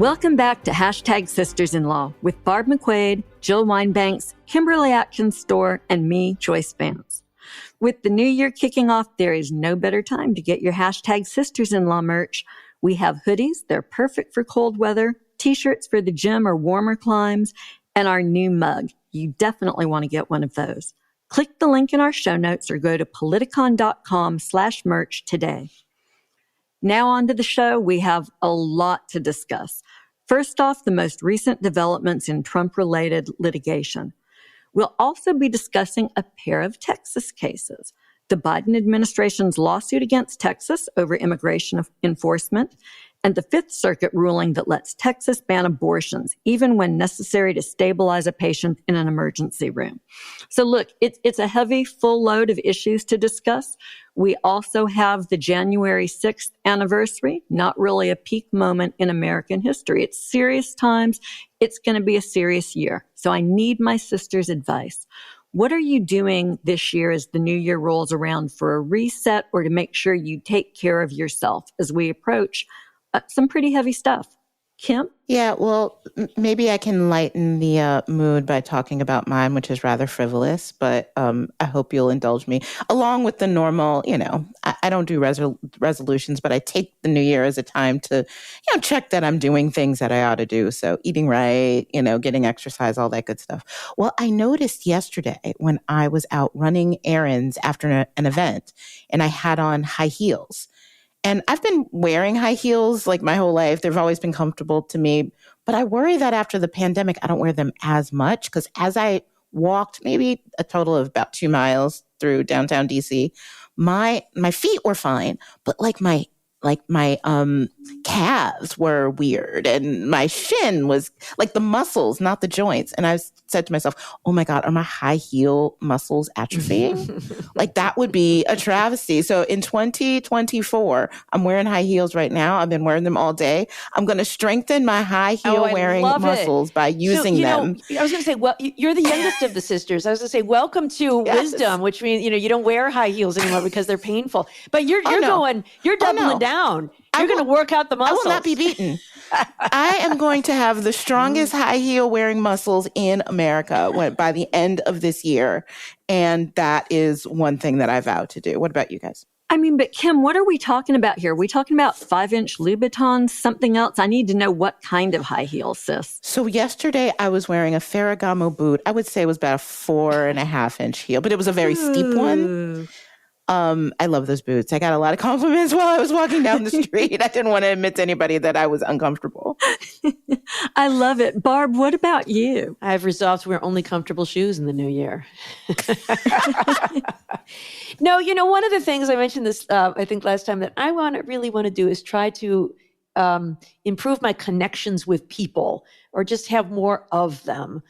Welcome back to Hashtag Sisters-in-Law with Barb McQuaid, Jill Winebanks, Kimberly Atkins-Storr, and me, Joyce Vance. With the new year kicking off, there is no better time to get your Hashtag Sisters-in-Law merch. We have hoodies. They're perfect for cold weather, t-shirts for the gym or warmer climes, and our new mug. You definitely want to get one of those. Click the link in our show notes or go to politicon.com/merch today. Now on to the show. We have a lot to discuss. First off, the most recent developments in Trump-related litigation. We'll also be discussing a pair of Texas cases. The Biden administration's lawsuit against Texas over immigration enforcement, and the Fifth Circuit ruling that lets Texas ban abortions, even when necessary to stabilize a patient in an emergency room. So look, it's a heavy, full load of issues to discuss. We also have the January 6th anniversary, not really a peak moment in American history. It's serious times. It's going to be a serious year. So I need my sister's advice. What are you doing this year as the new year rolls around for a reset or to make sure you take care of yourself as we approach some pretty heavy stuff? Kim? Yeah, well, maybe I can lighten the mood by talking about mine, which is rather frivolous, but I hope you'll indulge me. Along with the normal, I don't do resolutions, but I take the new year as a time to, check that I'm doing things that I ought to do. So eating right, getting exercise, all that good stuff. Well, I noticed yesterday when I was out running errands after an event and I had on high heels. And I've been wearing high heels like my whole life. They've always been comfortable to me. But I worry that after the pandemic, I don't wear them as much because as I walked maybe a total of about 2 miles through downtown DC, my feet were fine, but my calves were weird and my shin was like the muscles, not the joints. And I said to myself, oh my God, are my high heel muscles atrophying? Like that would be a travesty. So in 2024, I'm wearing high heels right now. I've been wearing them all day. I'm going to strengthen my high heel wearing muscles by using them. I was going to say, well, you're the youngest of the sisters. I was going to say, welcome to wisdom, which means, you don't wear high heels anymore because they're painful, but you're doubling down. You're going to work out the muscles. I will not be beaten. I am going to have the strongest high heel wearing muscles in America by the end of this year. And that is one thing that I vowed to do. What about you guys? I mean, but Kim, what are we talking about here? Are we talking about 5-inch Louboutins, something else? I need to know what kind of high heels, sis. So yesterday I was wearing a Ferragamo boot. I would say it was about a 4.5-inch heel, but it was a very steep one. I love those boots. I got a lot of compliments while I was walking down the street. I didn't want to admit to anybody that I was uncomfortable. I love it. Barb, what about you? I've resolved to wear only comfortable shoes in the new year. No, one of the things I mentioned this, I think last time that I really want to do is try to improve my connections with people or just have more of them,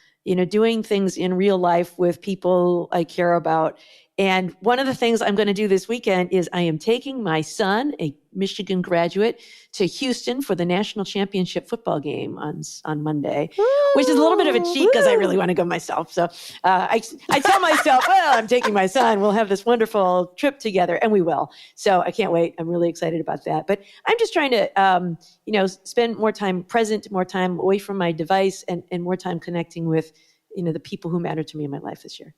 doing things in real life with people I care about. And one of the things I'm going to do this weekend is I am taking my son, a Michigan graduate, to Houston for the national championship football game on Monday, which is a little bit of a cheat because I really want to go myself. So I tell myself, well, I'm taking my son. We'll have this wonderful trip together, and we will. So I can't wait. I'm really excited about that. But I'm just trying to, spend more time present, more time away from my device, and more time connecting with, the people who matter to me in my life this year.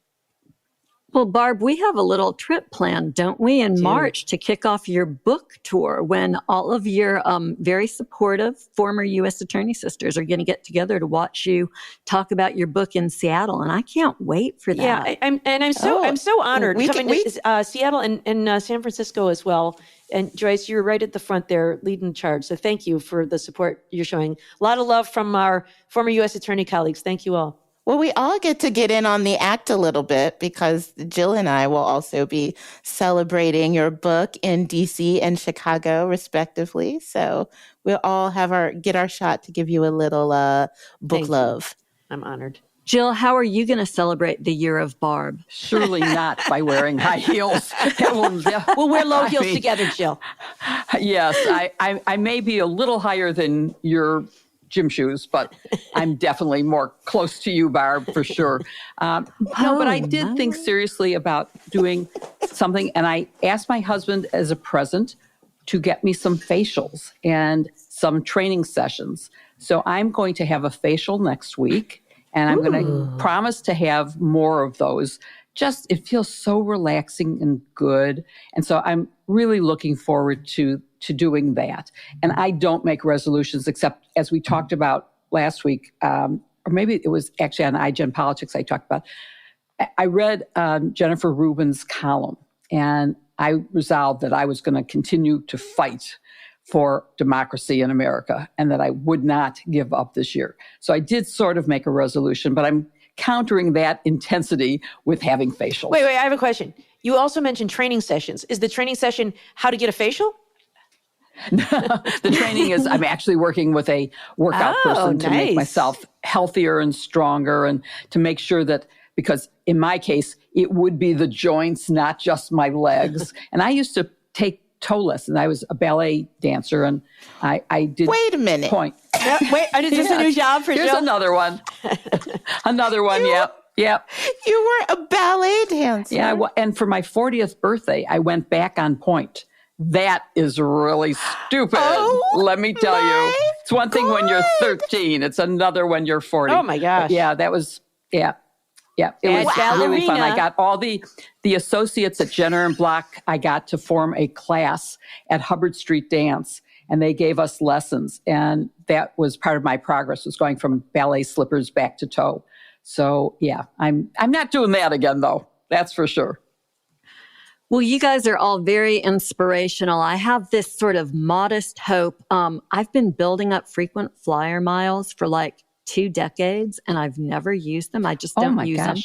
Well, Barb, we have a little trip planned, don't we, in March to kick off your book tour when all of your very supportive former U.S. Attorney sisters are going to get together to watch you talk about your book in Seattle. And I can't wait for that. Yeah, I'm so honored. Seattle and San Francisco as well. And Joyce, you're right at the front there leading charge. So thank you for the support you're showing. A lot of love from our former U.S. Attorney colleagues. Thank you all. Well, we all get in on the act a little bit because Jill and I will also be celebrating your book in DC and Chicago, respectively. So we'll all get our shot to give you a little book love. I'm honored. Jill, how are you going to celebrate the year of Barb? Surely not by wearing high heels. We'll wear low heels together, Jill. Yes, I may be a little higher than your gym shoes, but I'm definitely more close to you, Barb, for sure. But I did think seriously about doing something, and I asked my husband as a present to get me some facials and some training sessions. So I'm going to have a facial next week, and I'm going to promise to have more of those. Just, it feels so relaxing and good. And so I'm really looking forward to doing that. And I don't make resolutions, except as we talked about last week, or maybe it was actually on iGen Politics I talked about. I read Jennifer Rubin's column, and I resolved that I was going to continue to fight for democracy in America and that I would not give up this year. So I did sort of make a resolution, but I'm countering that intensity with having facials. Wait, I have a question. You also mentioned training sessions. Is the training session how to get a facial? The training is, I'm actually working with a workout person to make myself healthier and stronger, and to make sure that, because in my case, it would be the joints, not just my legs. And I used to take toe lessons. I was a ballet dancer, and I did. Wait a minute. Wait, is this a new job for Here's Jill? another one. Another one, yep. You were a ballet dancer. Yeah, and for my 40th birthday, I went back on point. That is really stupid. Let me tell you. It's one thing when you're 13. It's another when you're 40. Oh, my gosh. But yeah, that was, yeah. It was really fun. I got all the associates at Jenner and Block. I got to form a class at Hubbard Street Dance, and they gave us lessons. And that was part of my progress, was going from ballet slippers back to toe. So yeah, I'm not doing that again, though. That's for sure. Well, you guys are all very inspirational. I have this sort of modest hope. I've been building up frequent flyer miles for like 2 decades, and I've never used them. I just don't use them.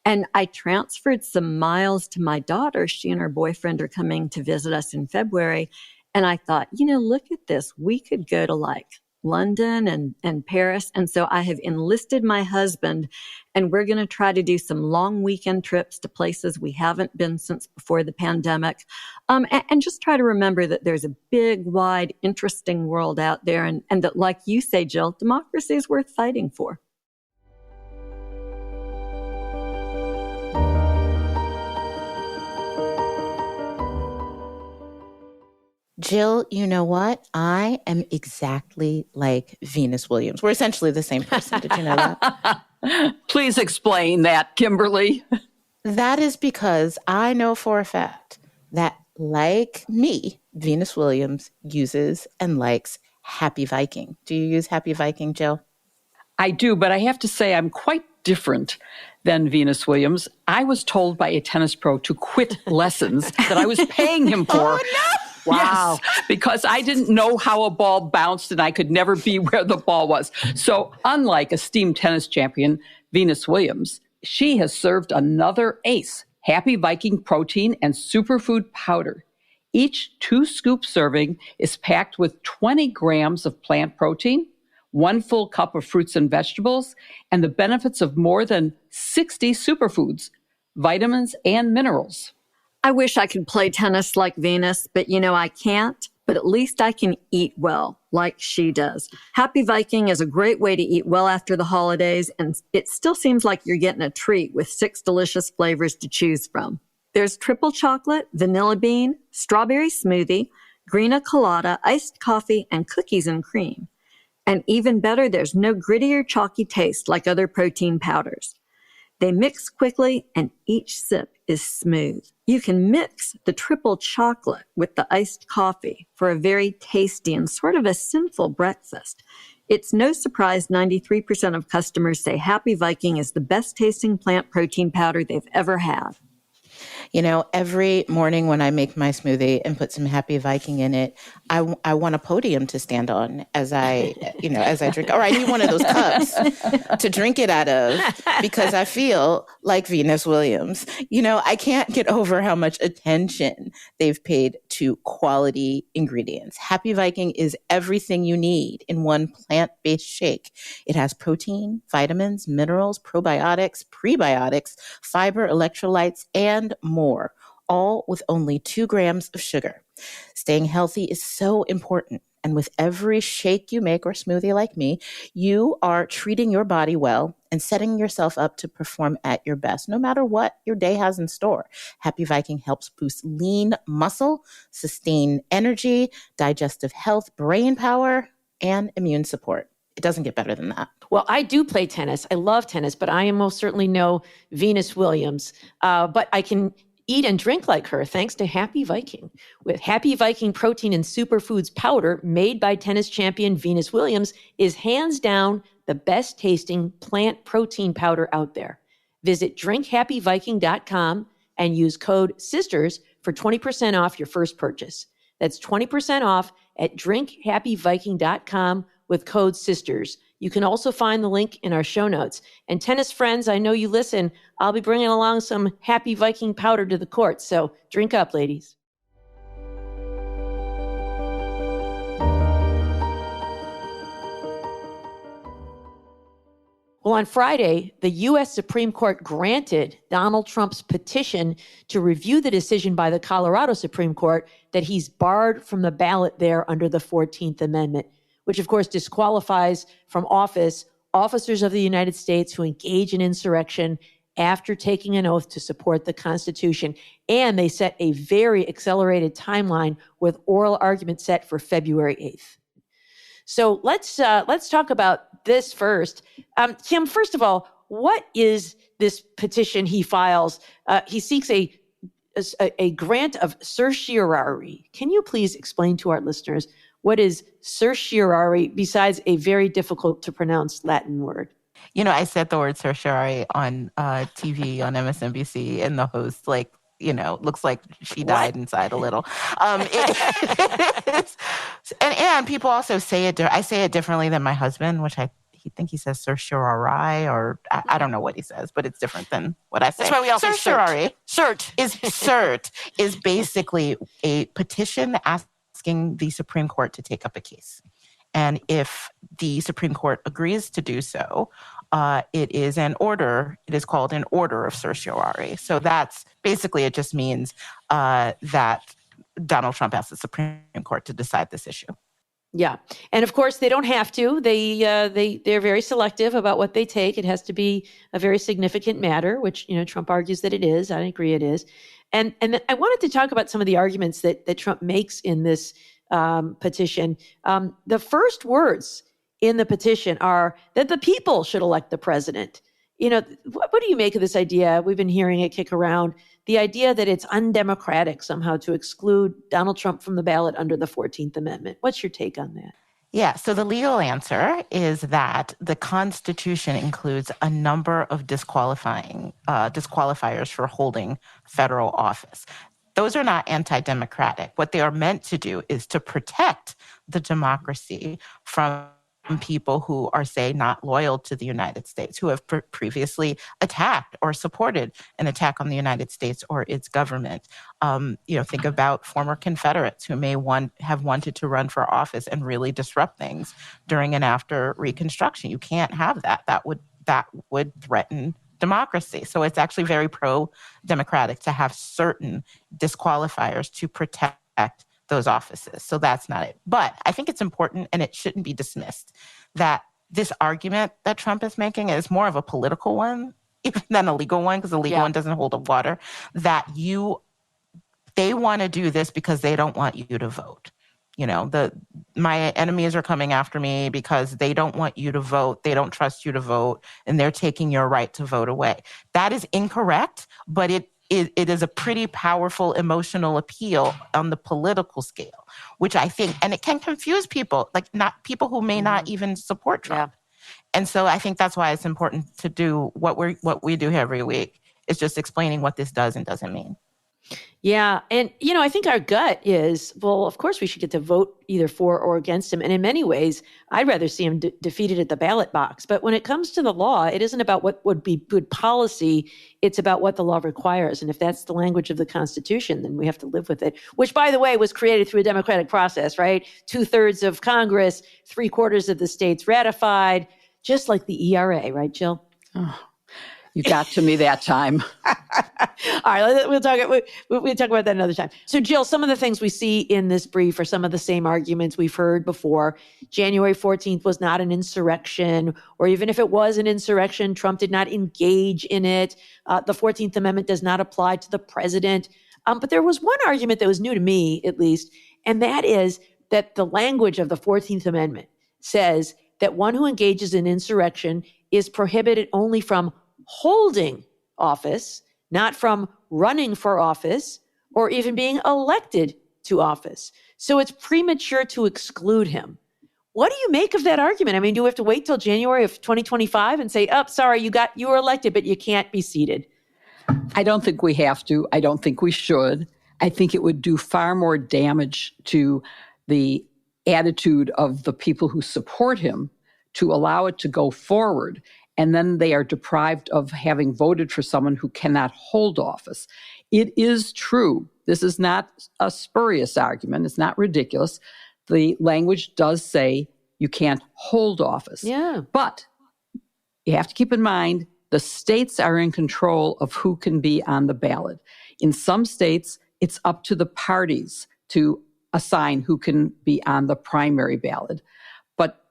And I transferred some miles to my daughter. She and her boyfriend are coming to visit us in February. And I thought, look at this. We could go to like London and Paris. And so I have enlisted my husband, and we're going to try to do some long weekend trips to places we haven't been since before the pandemic. And just try to remember that there's a big, wide, interesting world out there. And that, like you say, Jill, democracy is worth fighting for. Jill, you know what? I am exactly like Venus Williams. We're essentially the same person. Did you know that? Please explain that, Kimberly. That is because I know for a fact that, like me, Venus Williams uses and likes Happy Viking. Do you use Happy Viking, Jill? I do, but I have to say I'm quite different than Venus Williams. I was told by a tennis pro to quit lessons that I was paying him for. Oh, no! Wow. Yes, because I didn't know how a ball bounced and I could never be where the ball was. So unlike esteemed tennis champion Venus Williams, she has served another ace, Happy Viking protein and superfood powder. Each 2-scoop serving is packed with 20 grams of plant protein, 1 full cup of fruits and vegetables, and the benefits of more than 60 superfoods, vitamins, and minerals. I wish I could play tennis like Venus, but I can't. But at least I can eat well, like she does. Happy Viking is a great way to eat well after the holidays, and it still seems like you're getting a treat with 6 delicious flavors to choose from. There's triple chocolate, vanilla bean, strawberry smoothie, green colada, iced coffee, and cookies and cream. And even better, there's no gritty or chalky taste like other protein powders. They mix quickly, and each sip is smooth. You can mix the triple chocolate with the iced coffee for a very tasty and sort of a sinful breakfast. It's no surprise 93% of customers say Happy Viking is the best tasting plant protein powder they've ever had. Every morning when I make my smoothie and put some Happy Viking in it, I want a podium to stand on as I drink. Or I need one of those cups to drink it out of, because I feel like Venus Williams. I can't get over how much attention they've paid to quality ingredients. Happy Viking is everything you need in one plant-based shake. It has protein, vitamins, minerals, probiotics, prebiotics, fiber, electrolytes, and more, all with only 2 grams of sugar. Staying healthy is so important. And with every shake you make or smoothie like me, you are treating your body well and setting yourself up to perform at your best, no matter what your day has in store. Happy Viking helps boost lean muscle, sustain energy, digestive health, brain power, and immune support. It doesn't get better than that. Well, I do play tennis. I love tennis, but I am most certainly no Venus Williams. But I can eat and drink like her thanks to Happy Viking. With Happy Viking protein and superfoods powder made by tennis champion Venus Williams is hands down the best tasting plant protein powder out there. Visit drinkhappyviking.com and use code SISTERS for 20% off your first purchase. That's 20% off at drinkhappyviking.com with code SISTERS. You can also find the link in our show notes. And tennis friends, I know you listen. I'll be bringing along some Happy Viking powder to the court. So drink up, ladies. Well, on Friday, the U.S. Supreme Court granted Donald Trump's petition to review the decision by the Colorado Supreme Court that he's barred from the ballot there under the 14th Amendment, which of course disqualifies from office officers of the United States who engage in insurrection after taking an oath to support the Constitution. And they set a very accelerated timeline with oral argument set for February 8th. So let's talk about this first. Kim, first of all, what is this petition he files? He seeks a grant of certiorari. Can you please explain to our listeners what is certiorari besides a very difficult to pronounce Latin word? You know, I said the word certiorari on TV on MSNBC, and the host, looks like she died inside a little. And people also say it. I say it differently than my husband, which he says certiorari, or I don't know what he says, but it's different than what I say. That's why we also certiorari. Cert is basically a petition asking the Supreme Court to take up a case. And if the Supreme Court agrees to do so, it is an order. It is called an order of certiorari. So that's basically, it just means that Donald Trump asks the Supreme Court to decide this issue. Yeah. And of course, they don't have to. They're very selective about what they take. It has to be a very significant matter, which, Trump argues that it is. I agree it is. And I wanted to talk about some of the arguments that Trump makes in this petition. The first words in the petition are that the people should elect the president. What do you make of this idea? We've been hearing it kick around, the idea that it's undemocratic somehow to exclude Donald Trump from the ballot under the 14th Amendment. What's your take on that? Yeah, so the legal answer is that the Constitution includes a number of disqualifiers for holding federal office. Those are not anti-democratic. What they are meant to do is to protect the democracy from people who are, say, not loyal to the United States, who have previously attacked or supported an attack on the United States or its government. Think about former Confederates who may have wanted to run for office and really disrupt things during and after Reconstruction. You can't have that. That would threaten democracy. So it's actually very pro-democratic to have certain disqualifiers to protect those offices. So that's not it. But I think it's important, and it shouldn't be dismissed, that this argument that Trump is making is more of a political one even than a legal one, because the legal one doesn't hold up water, that they want to do this because they don't want you to vote. My enemies are coming after me because they don't want you to vote. They don't trust you to vote, and they're taking your right to vote away. That is incorrect, but it is a pretty powerful emotional appeal on the political scale, which I think, and it can confuse people, not people who may not even support Trump. Yeah. And so I think that's why it's important to do what we do every week, is just explaining what this does and doesn't mean. Yeah. And, I think our gut is, well, of course we should get to vote either for or against him. And in many ways, I'd rather see him defeated at the ballot box. But when it comes to the law, it isn't about what would be good policy. It's about what the law requires. And if that's the language of the Constitution, then we have to live with it, which, by the way, was created through a democratic process, right? 2/3 of Congress, 3/4 of the states ratified, just like the ERA, right, Jill? Oh. You got to me that time. All right, we'll talk about that another time. So, Jill, some of the things we see in this brief are some of the same arguments we've heard before. January 14th was not an insurrection, or even if it was an insurrection, Trump did not engage in it. The 14th Amendment does not apply to the president. But there was one argument that was new to me, at least, and that is that the language of the 14th Amendment says that one who engages in insurrection is prohibited only from holding office, not from running for office or even being elected to office. So it's premature to exclude him. What do you make of that argument? I mean, do we have to wait till January of 2025 and say, oh, sorry, you were elected, but you can't be seated? I don't think we have to. I don't think we should. I think it would do far more damage to the attitude of the people who support him to allow it to go forward. And then they are deprived of having voted for someone who cannot hold office. It is true. This is not a spurious argument. It's not ridiculous. The language does say you can't hold office. Yeah. But you have to keep in mind the states are in control of who can be on the ballot. In some states, it's up to the parties to assign who can be on the primary ballot. But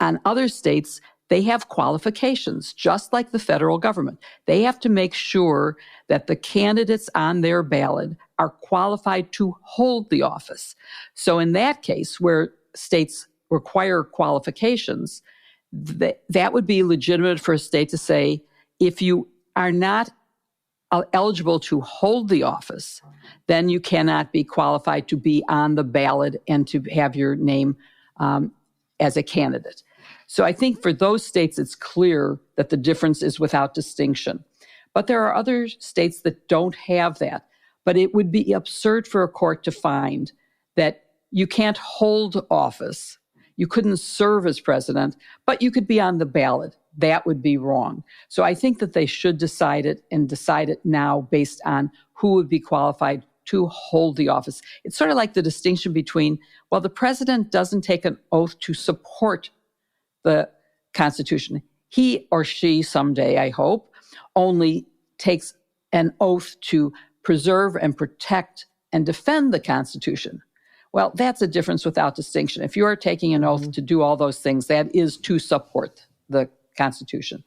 on other states, they have qualifications, just like the federal government. They have to make sure that the candidates on their ballot are qualified to hold the office. So in that case, where states require qualifications, that would be legitimate for a state to say, if you are not eligible to hold the office, then you cannot be qualified to be on the ballot and to have your name as a candidate. So I think for those states, it's clear that the difference is without distinction. But there are other states that don't have that. But it would be absurd for a court to find that you can't hold office, you couldn't serve as president, but you could be on the ballot. That would be wrong. So I think that they should decide it and decide it now based on who would be qualified to hold the office. It's sort of like the distinction between, well, the president doesn't take an oath to support the Constitution. He or she someday, I hope, only takes an oath to preserve and protect and defend the Constitution. Well, that's a difference without distinction. If you are taking an oath to do all those things, that is to support the Constitution.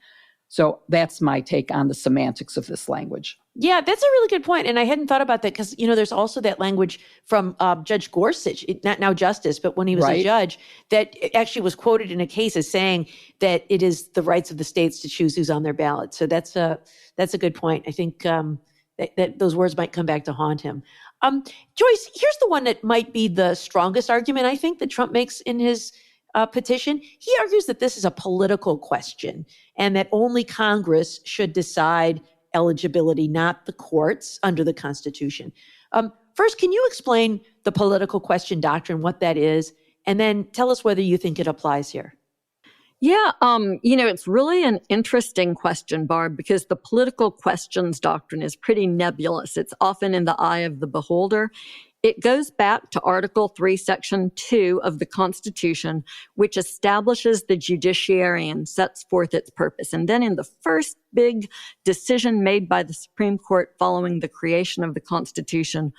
So that's my take on the semantics of this language. Yeah, that's a really good point. And I hadn't thought about that because, there's also that language from Judge Gorsuch, not now justice, but when he was a judge, that actually was quoted in a case as saying that it is the rights of the states to choose who's on their ballot. So that's a good point. I think that those words might come back to haunt him. Joyce, here's the one that might be the strongest argument, I think, that Trump makes in his petition. He argues that this is a political question and that only Congress should decide eligibility, not the courts under the Constitution. First, can you explain the political question doctrine, what that is, and then tell us whether you think it applies here? Yeah, it's really an interesting question, Barb, because the political questions doctrine is pretty nebulous. It's often in the eye of the beholder. It goes back to Article 3, Section 2 of the Constitution, which establishes the judiciary and sets forth its purpose. And then in the first big decision made by the Supreme Court following the creation of the Constitution,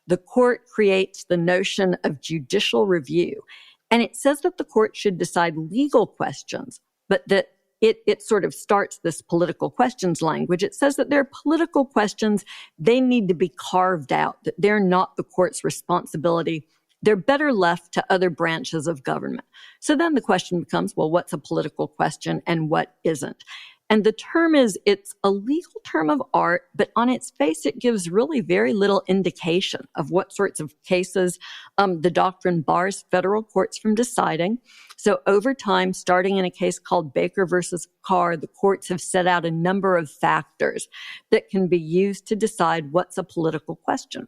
the court creates the notion of judicial review. And it says that the court should decide legal questions, but that it sort of starts this political questions language. It says that there are political questions, they need to be carved out, that they're not the court's responsibility. They're better left to other branches of government. So then the question becomes, well, what's a political question and what isn't? And the term it's a legal term of art, but on its face, it gives really very little indication of what sorts of cases the doctrine bars federal courts from deciding. So over time, starting in a case called Baker versus Carr, the courts have set out a number of factors that can be used to decide what's a political question.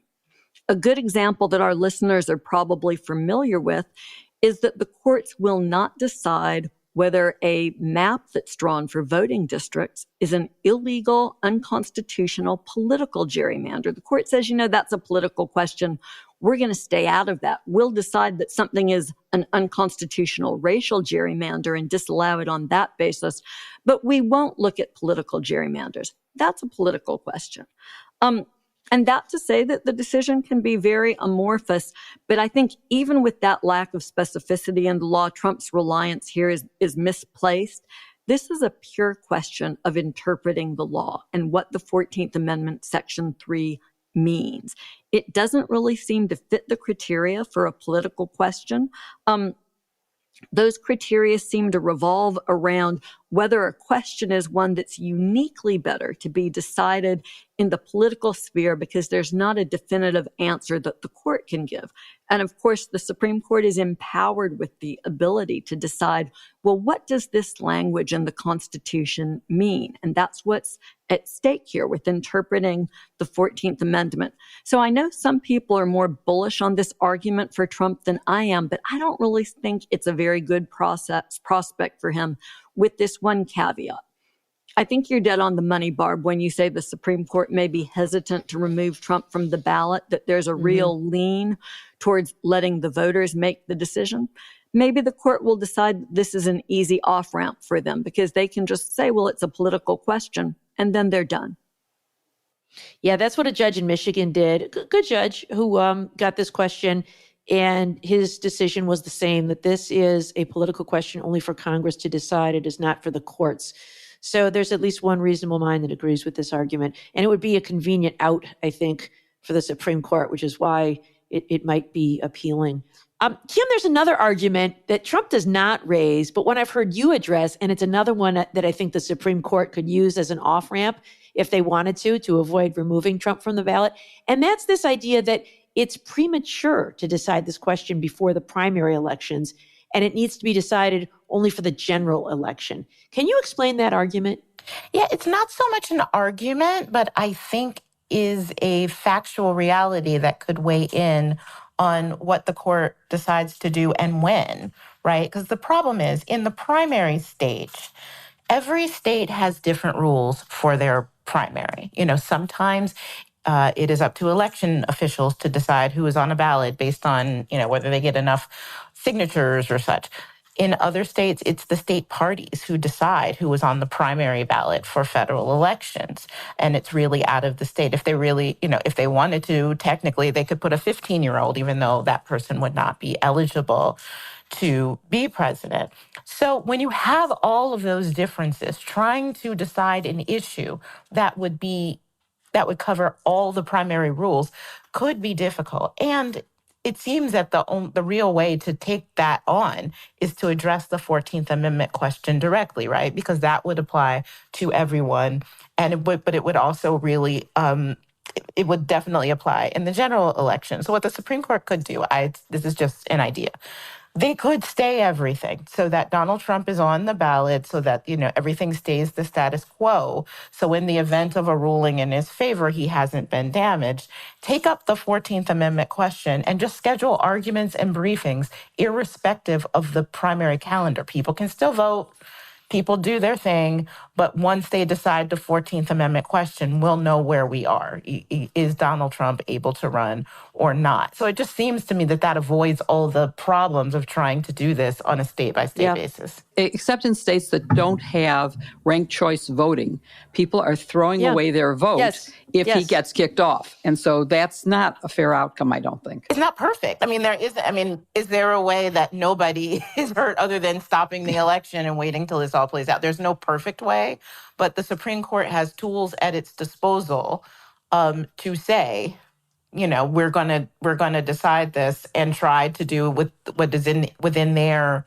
A good example that our listeners are probably familiar with is that the courts will not decide whether a map that's drawn for voting districts is an illegal, unconstitutional political gerrymander. The court says, that's a political question. We're going to stay out of that. We'll decide that something is an unconstitutional racial gerrymander and disallow it on that basis, but we won't look at political gerrymanders. That's a political question. And that to say that the decision can be very amorphous, but I think even with that lack of specificity in the law, Trump's reliance here is misplaced. This is a pure question of interpreting the law and what the 14th Amendment, Section 3 means. It doesn't really seem to fit the criteria for a political question. Those criteria seem to revolve around whether a question is one that's uniquely better to be decided in the political sphere because there's not a definitive answer that the court can give. And of course, the Supreme Court is empowered with the ability to decide, well, what does this language in the Constitution mean? And that's what's at stake here with interpreting the 14th Amendment. So I know some people are more bullish on this argument for Trump than I am, but I don't really think it's a very good prospect for him with this one caveat. I think you're dead on the money, Barb, when you say the Supreme Court may be hesitant to remove Trump from the ballot, that there's a real lean towards letting the voters make the decision. Maybe the court will decide this is an easy off-ramp for them because they can just say, well, it's a political question, and then they're done. Yeah, that's what a judge in Michigan did. Good judge who got this question, and his decision was the same, that this is a political question only for Congress to decide. It is not for the courts. So there's at least one reasonable mind that agrees with this argument. And it would be a convenient out, I think, for the Supreme Court, which is why it might be appealing. Kim, there's another argument that Trump does not raise, but one I've heard you address, and it's another one that I think the Supreme Court could use as an off-ramp if they wanted to avoid removing Trump from the ballot. And that's this idea that it's premature to decide this question before the primary elections, and it needs to be decided only for the general election. Can you explain that argument? Yeah, it's not so much an argument, but I think is a factual reality that could weigh in on what the court decides to do and when, right? Because the problem is, in the primary stage, every state has different rules for their primary. You know, sometimes it is up to election officials to decide who is on a ballot based on, you know, whether they get enough signatures or such. In other states, it's the state parties who decide who is on the primary ballot for federal elections. And it's really out of the state. If they really, you know, if they wanted to, technically, they could put a 15-year-old, even though that person would not be eligible to be president. So when you have all of those differences, trying to decide an issue that would cover all the primary rules could be difficult. And it seems that the real way to take that on is to address the 14th Amendment question directly, right? Because that would apply to everyone, and it would also really, it would definitely apply in the general election. So what the Supreme Court could do, this is just an idea. They could stay everything so that Donald Trump is on the ballot, so that, you know, everything stays the status quo. So in the event of a ruling in his favor, he hasn't been damaged. Take up the 14th Amendment question and just schedule arguments and briefings irrespective of the primary calendar. People can still vote. People do their thing, but once they decide the 14th Amendment question, we'll know where we are. Is Donald Trump able to run or not? So it just seems to me that avoids all the problems of trying to do this on a state-by-state basis. Except in states that don't have ranked choice voting. People are throwing away their vote if he gets kicked off. And so that's not a fair outcome, I don't think. It's not perfect. I mean, is there a way that nobody is hurt other than stopping the election and waiting till this all plays out? There's no perfect way, but the Supreme Court has tools at its disposal to say, you know, we're gonna decide this and try to do with what is within their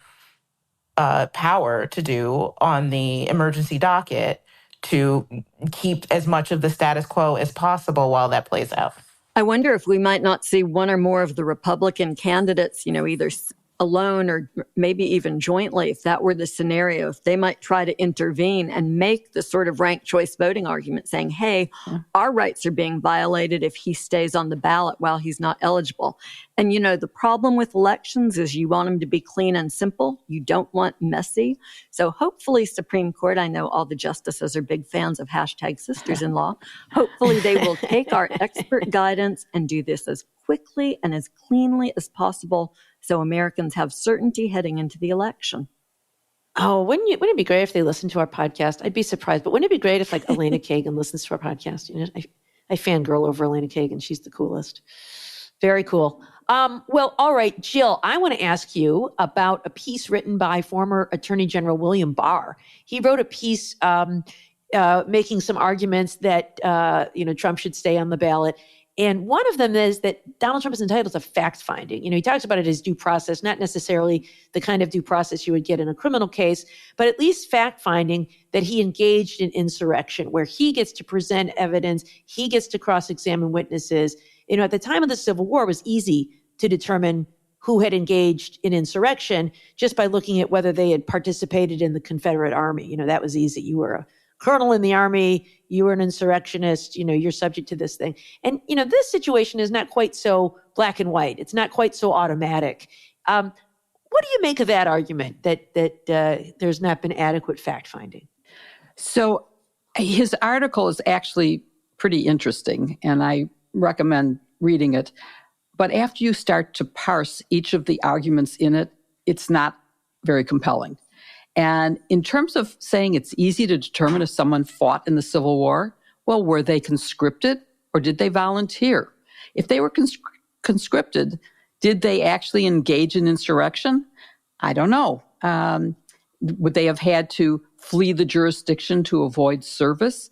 power to do on the emergency docket to keep as much of the status quo as possible while that plays out. I wonder if we might not see one or more of the Republican candidates, you know, either alone or maybe even jointly, if that were the scenario, if they might try to intervene and make the sort of ranked choice voting argument saying, hey, our rights are being violated if he stays on the ballot while he's not eligible. And, you know, the problem with elections is you want them to be clean and simple. You don't want messy. So hopefully Supreme Court, I know all the justices are big fans of #sisters-in-law. Hopefully they will take our expert guidance and do this as quickly and as cleanly as possible so Americans have certainty heading into the election. Oh, wouldn't it be great if they listened to our podcast? I'd be surprised, but wouldn't it be great if like Elena Kagan listens to our podcast? You know, I fangirl over Elena Kagan. She's the coolest. Very cool. Well, all right, Jill, I want to ask you about a piece written by former Attorney General William Barr. He wrote a piece making some arguments that, Trump should stay on the ballot. And one of them is that Donald Trump is entitled to fact-finding. He talks about it as due process, not necessarily the kind of due process you would get in a criminal case, but at least fact-finding that he engaged in insurrection, where he gets to present evidence, he gets to cross-examine witnesses. At the time of the Civil War, it was easy to determine who had engaged in insurrection just by looking at whether they had participated in the Confederate Army. That was easy. You were a colonel in the Army, you were an insurrectionist, you're subject to this thing. And, this situation is not quite so black and white. It's not quite so automatic. What do you make of that argument that there's not been adequate fact-finding? So his article is actually pretty interesting, and I recommend reading it. But after you start to parse each of the arguments in it, it's not very compelling. And in terms of saying it's easy to determine if someone fought in the Civil War, well, were they conscripted or did they volunteer? If they were conscripted, did they actually engage in insurrection? I don't know. Would they have had to flee the jurisdiction to avoid service?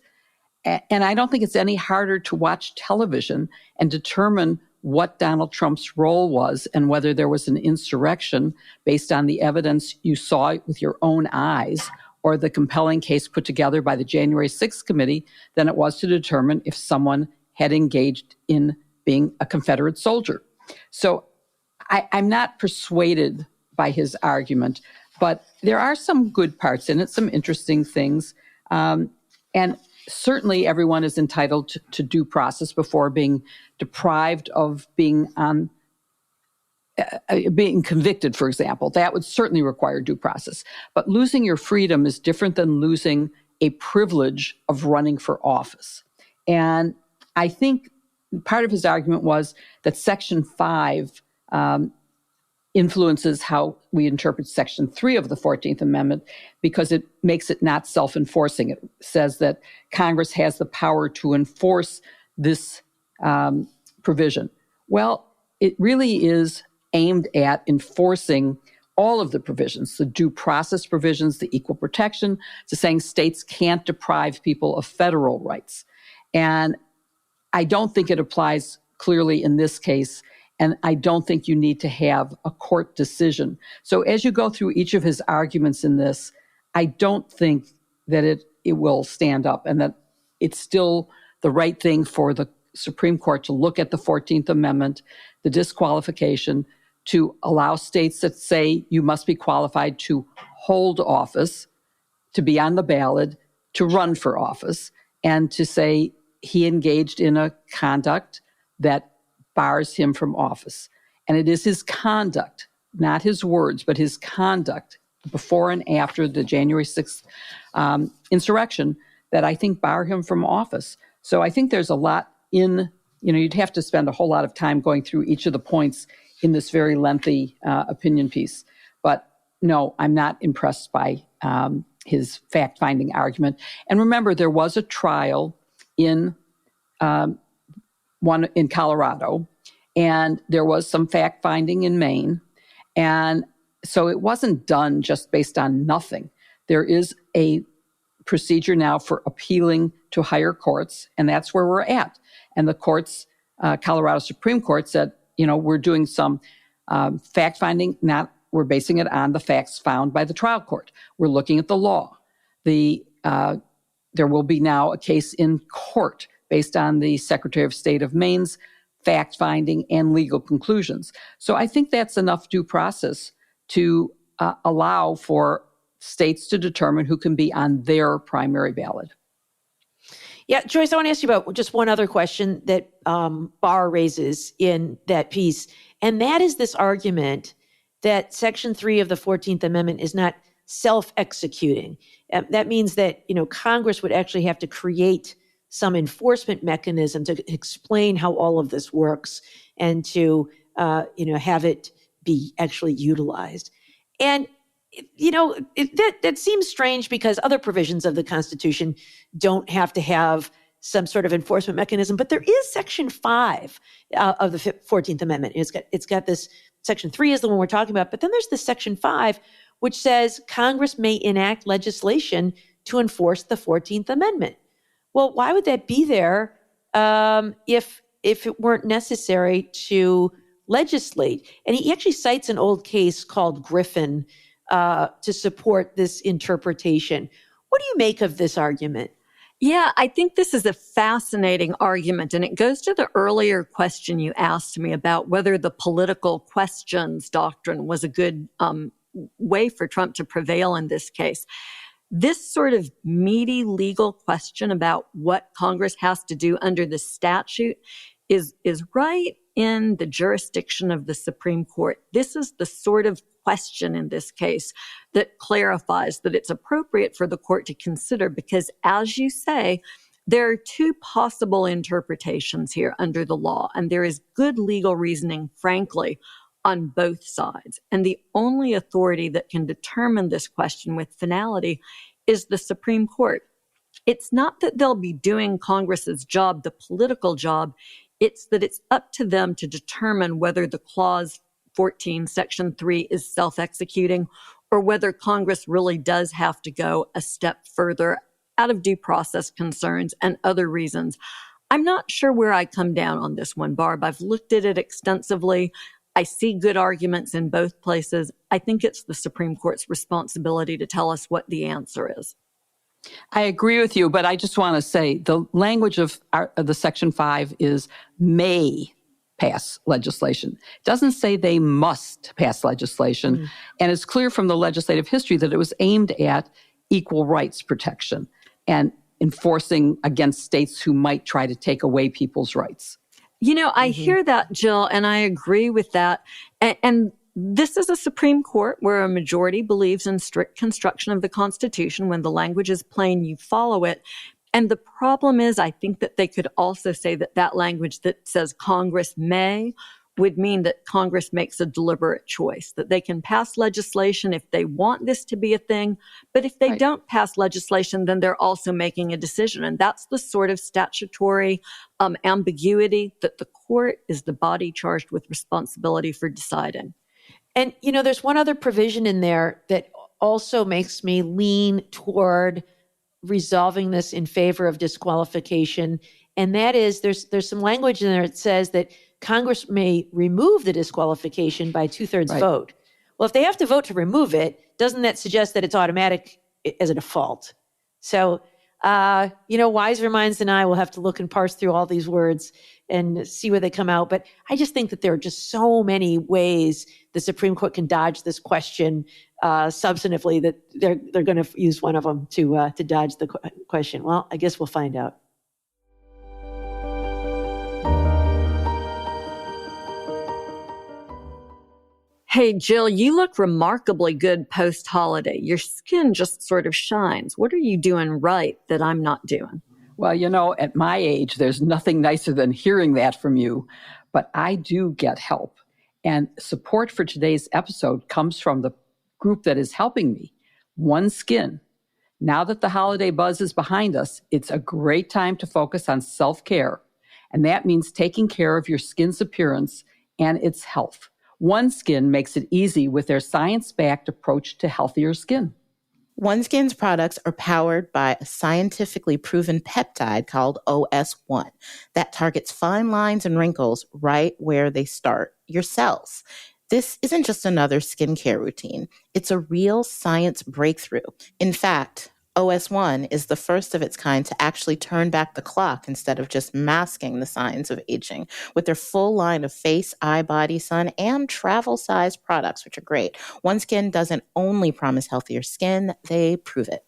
And I don't think it's any harder to watch television and determine what Donald Trump's role was and whether there was an insurrection based on the evidence you saw with your own eyes or the compelling case put together by the January 6th committee than it was to determine if someone had engaged in being a Confederate soldier. So I'm not persuaded by his argument, but there are some good parts in it, some interesting things. And certainly everyone is entitled to due process before being deprived of being convicted, for example. That would certainly require due process. But losing your freedom is different than losing a privilege of running for office. And I think part of his argument was that Section 5 influences how we interpret Section 3 of the 14th Amendment because it makes it not self-enforcing. It says that Congress has the power to enforce this provision. Well, it really is aimed at enforcing all of the provisions, the due process provisions, the equal protection, to saying states can't deprive people of federal rights. And I don't think it applies clearly in this case. And I don't think you need to have a court decision. So as you go through each of his arguments in this, I don't think that it will stand up and that it's still the right thing for the Supreme Court to look at the 14th Amendment, the disqualification, to allow states that say you must be qualified to hold office, to be on the ballot, to run for office, and to say he engaged in a conduct that bars him from office. And it is his conduct, not his words, but his conduct before and after the January 6th insurrection that I think bar him from office. So I think there's a lot in, you'd have to spend a whole lot of time going through each of the points in this very lengthy opinion piece. But no, I'm not impressed by his fact-finding argument. And remember, there was a trial in one in Colorado, and there was some fact-finding in Maine. And so it wasn't done just based on nothing. There is a procedure now for appealing to higher courts, and that's where we're at. And the courts, Colorado Supreme Court said, we're doing some fact-finding, we're basing it on the facts found by the trial court. We're looking at the law. There will be now a case in court based on the Secretary of State of Maine's fact-finding and legal conclusions. So I think that's enough due process to allow for states to determine who can be on their primary ballot. Yeah, Joyce, I want to ask you about just one other question that Barr raises in that piece, and that is this argument that Section 3 of the 14th Amendment is not self-executing. That means that, Congress would actually have to create some enforcement mechanism to explain how all of this works and to, have it be actually utilized. And, that seems strange because other provisions of the Constitution don't have to have some sort of enforcement mechanism, but there is Section 5 of the 14th Amendment. It's got this, Section 3 is the one we're talking about, but then there's this Section 5, which says Congress may enact legislation to enforce the 14th Amendment. Well, why would that be there if if it weren't necessary to legislate. And he actually cites an old case called Griffin to support this interpretation. What do you make of this argument? Yeah, I think this is a fascinating argument, and it goes to the earlier question you asked me about whether the political questions doctrine was a good way for Trump to prevail in this case. This sort of meaty legal question about what Congress has to do under the statute is right in the jurisdiction of the Supreme Court. This is the sort of question in this case that clarifies that it's appropriate for the court to consider because, as you say, there are two possible interpretations here under the law, and there is good legal reasoning, frankly, on both sides. And the only authority that can determine this question with finality is the Supreme Court. It's not that they'll be doing Congress's job, the political job. It's that it's up to them to determine whether the Clause 14, Section 3 is self-executing or whether Congress really does have to go a step further out of due process concerns and other reasons. I'm not sure where I come down on this one, Barb. I've looked at it extensively. I see good arguments in both places. I think it's the Supreme Court's responsibility to tell us what the answer is. I agree with you, but I just want to say the language of the Section 5 is may pass legislation. It doesn't say they must pass legislation. Mm. And it's clear from the legislative history that it was aimed at equal rights protection and enforcing against states who might try to take away people's rights. You know, I hear that, Jill, and I agree with that. And this is a Supreme Court where a majority believes in strict construction of the Constitution. When the language is plain, you follow it. And the problem is, I think that they could also say that that language that says Congress may would mean that Congress makes a deliberate choice, that they can pass legislation if they want this to be a thing. But if they don't pass legislation, then they're also making a decision. And that's the sort of statutory ambiguity that the court is the body charged with responsibility for deciding. And, you know, there's one other provision in there that also makes me lean toward resolving this in favor of disqualification. And that is there's some language in there that says that Congress may remove the disqualification by 2/3 vote. Well, if they have to vote to remove it, doesn't that suggest that it's automatic as a default? So, you know, wiser minds than I will have to look and parse through all these words and see where they come out. But I just think that there are just so many ways the Supreme Court can dodge this question substantively that they're going to use one of them to dodge the question. Well, I guess we'll find out. Hey, Jill, you look remarkably good post-holiday. Your skin just sort of shines. What are you doing right that I'm not doing? Well, you know, at my age, there's nothing nicer than hearing that from you. But I do get help. And support for today's episode comes from the group that is helping me, One Skin. Now that the holiday buzz is behind us, it's a great time to focus on self-care. And that means taking care of your skin's appearance and its health. One Skin makes it easy with their science-backed approach to healthier skin. OneSkin's products are powered by a scientifically proven peptide called OS1 that targets fine lines and wrinkles right where they start, your cells. This isn't just another skincare routine. It's a real science breakthrough. In fact, OS1 is the first of its kind to actually turn back the clock instead of just masking the signs of aging with their full line of face, eye, body, sun, and travel-size products, which are great. OneSkin doesn't only promise healthier skin, they prove it.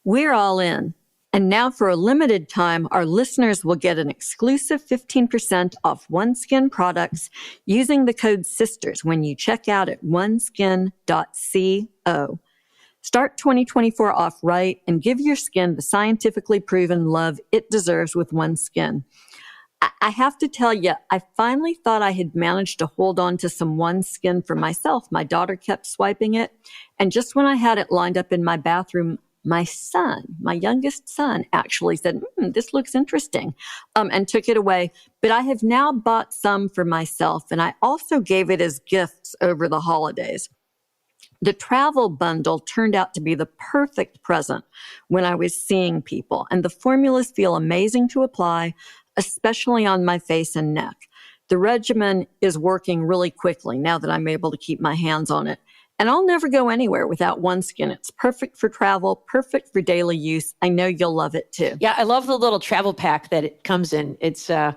We're all in. And now for a limited time, our listeners will get an exclusive 15% off OneSkin products using the code SISTERS when you check out at oneskin.co. Start 2024 off right and give your skin the scientifically proven love it deserves with OneSkin. I have to tell you, I finally thought I had managed to hold on to some OneSkin for myself. My daughter kept swiping it. And just when I had it lined up in my bathroom, my son, my youngest son, actually said, this looks interesting, and took it away. But I have now bought some for myself, and I also gave it as gifts over the holidays. The travel bundle turned out to be the perfect present when I was seeing people, and the formulas feel amazing to apply. especially on my face and neck. The regimen is working really quickly now that I'm able to keep my hands on it. And I'll never go anywhere without OneSkin. It's perfect for travel, perfect for daily use. I know you'll love it too. Yeah, I love the little travel pack that it comes in. It's a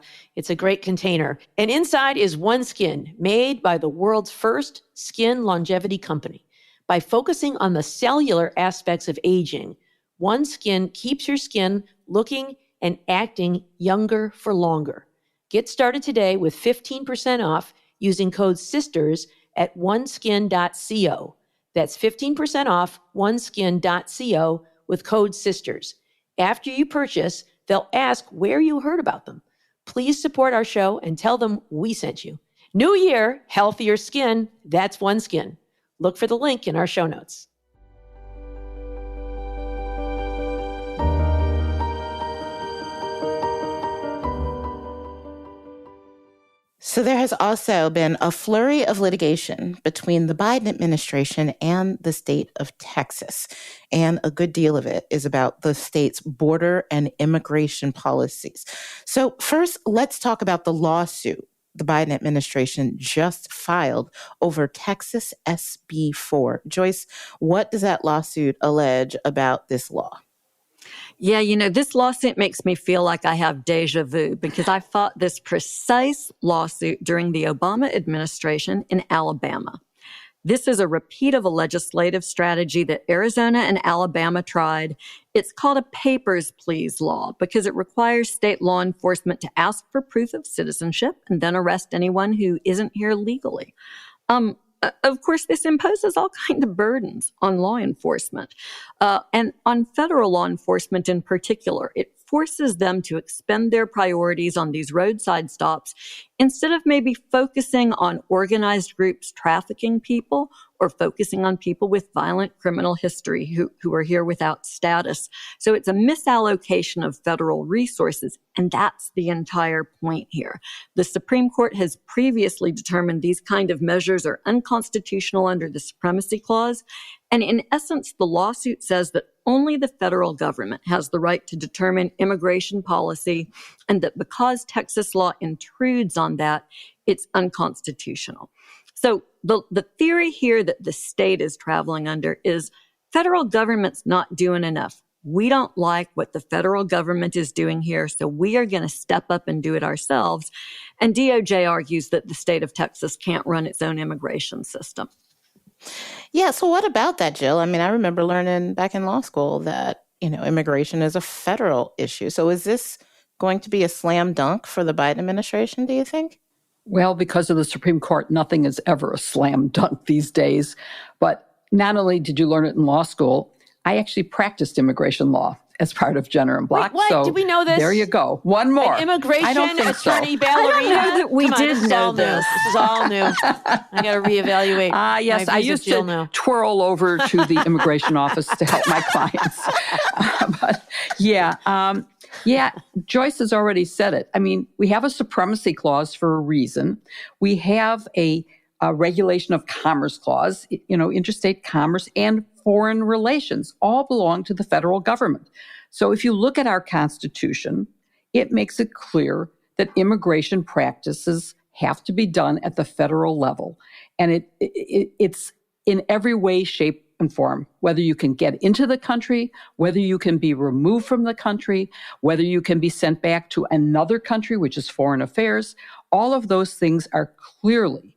great container. And inside is OneSkin, made by the world's first skin longevity company. By focusing on the cellular aspects of aging, OneSkin keeps your skin looking and acting younger for longer. Get started today with 15% off using code SISTERS at oneskin.co. That's 15% off oneskin.co with code SISTERS. After you purchase, they'll ask where you heard about them. Please support our show and tell them we sent you. New year, healthier skin. That's OneSkin. Look for the link in our show notes. So there has also been a flurry of litigation between the Biden administration and the state of Texas. And a good deal of it is about the state's border and immigration policies. So first, let's talk about the lawsuit the Biden administration just filed over Texas SB 4. Joyce, what does that lawsuit allege about this law? Yeah, this lawsuit makes me feel like I have deja vu because I fought this precise lawsuit during the Obama administration in Alabama. This is a repeat of a legislative strategy that Arizona and Alabama tried. It's called a papers, please law because it requires state law enforcement to ask for proof of citizenship and then arrest anyone who isn't here legally. Of course, this imposes all kinds of burdens on law enforcement, and on federal law enforcement in particular. It forces them to expend their priorities on these roadside stops instead of maybe focusing on organized groups trafficking people or focusing on people with violent criminal history who are here without status. So it's a misallocation of federal resources, and that's the entire point here. The Supreme Court has previously determined these kind of measures are unconstitutional under the Supremacy Clause, and in essence, the lawsuit says that only the federal government has the right to determine immigration policy, and that because Texas law intrudes on that, it's unconstitutional. So the theory here that the state is traveling under is federal government's not doing enough. We don't like what the federal government is doing here, so we are going to step up and do it ourselves. And DOJ argues that the state of Texas can't run its own immigration system. Yeah, so what about that, Jill? I mean, I remember learning back in law school that, immigration is a federal issue. So is this going to be a slam dunk for the Biden administration, do you think? Well, because of the Supreme Court, nothing is ever a slam dunk these days. But not only did you learn it in law school, I actually practiced immigration law as part of Jenner and Block. Wait, what? So did we know this? There you go. One more. An immigration attorney ballerina. I don't know that we did know this. This is all new. I got to reevaluate. Yes, I used to twirl over to the immigration office to help my clients. Joyce has already said it. I mean, we have a supremacy clause for a reason. We have a regulation of commerce clause, interstate commerce and foreign relations all belong to the federal government. So if you look at our Constitution, it makes it clear that immigration practices have to be done at the federal level. And it's in every way, shape, and form, whether you can get into the country, whether you can be removed from the country, whether you can be sent back to another country, which is foreign affairs. All of those things are clearly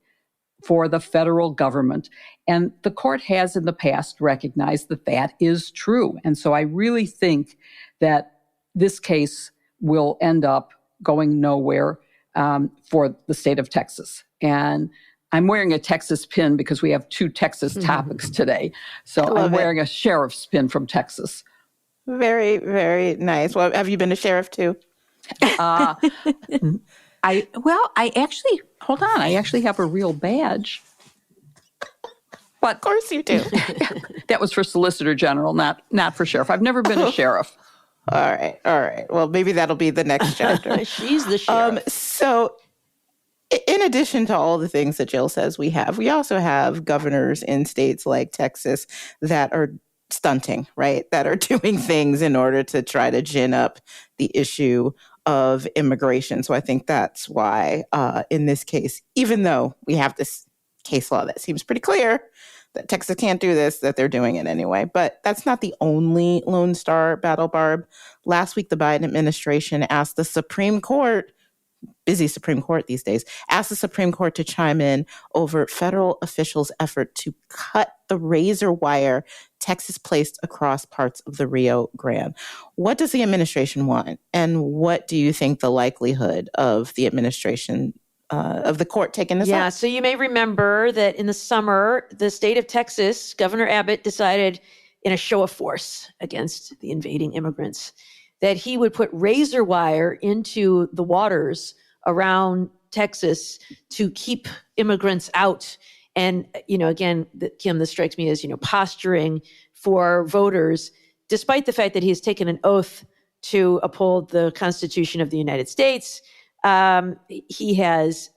for the federal government. And the court has in the past recognized that that is true. And so I really think that this case will end up going nowhere for the state of Texas. And I'm wearing a Texas pin because we have two Texas topics today. So I'm wearing a sheriff's pin from Texas. Very, very nice. Well, have you been a sheriff too? I actually have a real badge. But of course you do. That was for Solicitor General, not for sheriff. I've never been a sheriff. All right. Well, maybe that'll be the next chapter. She's the sheriff. So in addition to all the things that Jill says we also have governors in states like Texas that are stunting, right? That are doing things in order to try to gin up the issue of immigration. So I think that's why in this case, even though we have this case law that seems pretty clear that Texas can't do this, that they're doing it anyway. But that's not the only Lone Star battle, Barb. Last week, the Biden administration asked the Supreme Court, busy Supreme Court these days, asked the Supreme Court to chime in over federal officials' effort to cut the razor wire Texas placed across parts of the Rio Grande. What does the administration want? And what do you think the likelihood of the administration of the court taking this up? So you may remember that in the summer, the state of Texas, Governor Abbott decided in a show of force against the invading immigrants that he would put razor wire into the waters around Texas to keep immigrants out. And, again, Kim, this strikes me as, posturing for voters, despite the fact that he has taken an oath to uphold the Constitution of the United States. He has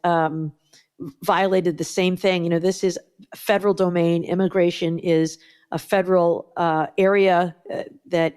violated the same thing. This is federal domain. Immigration is a federal area that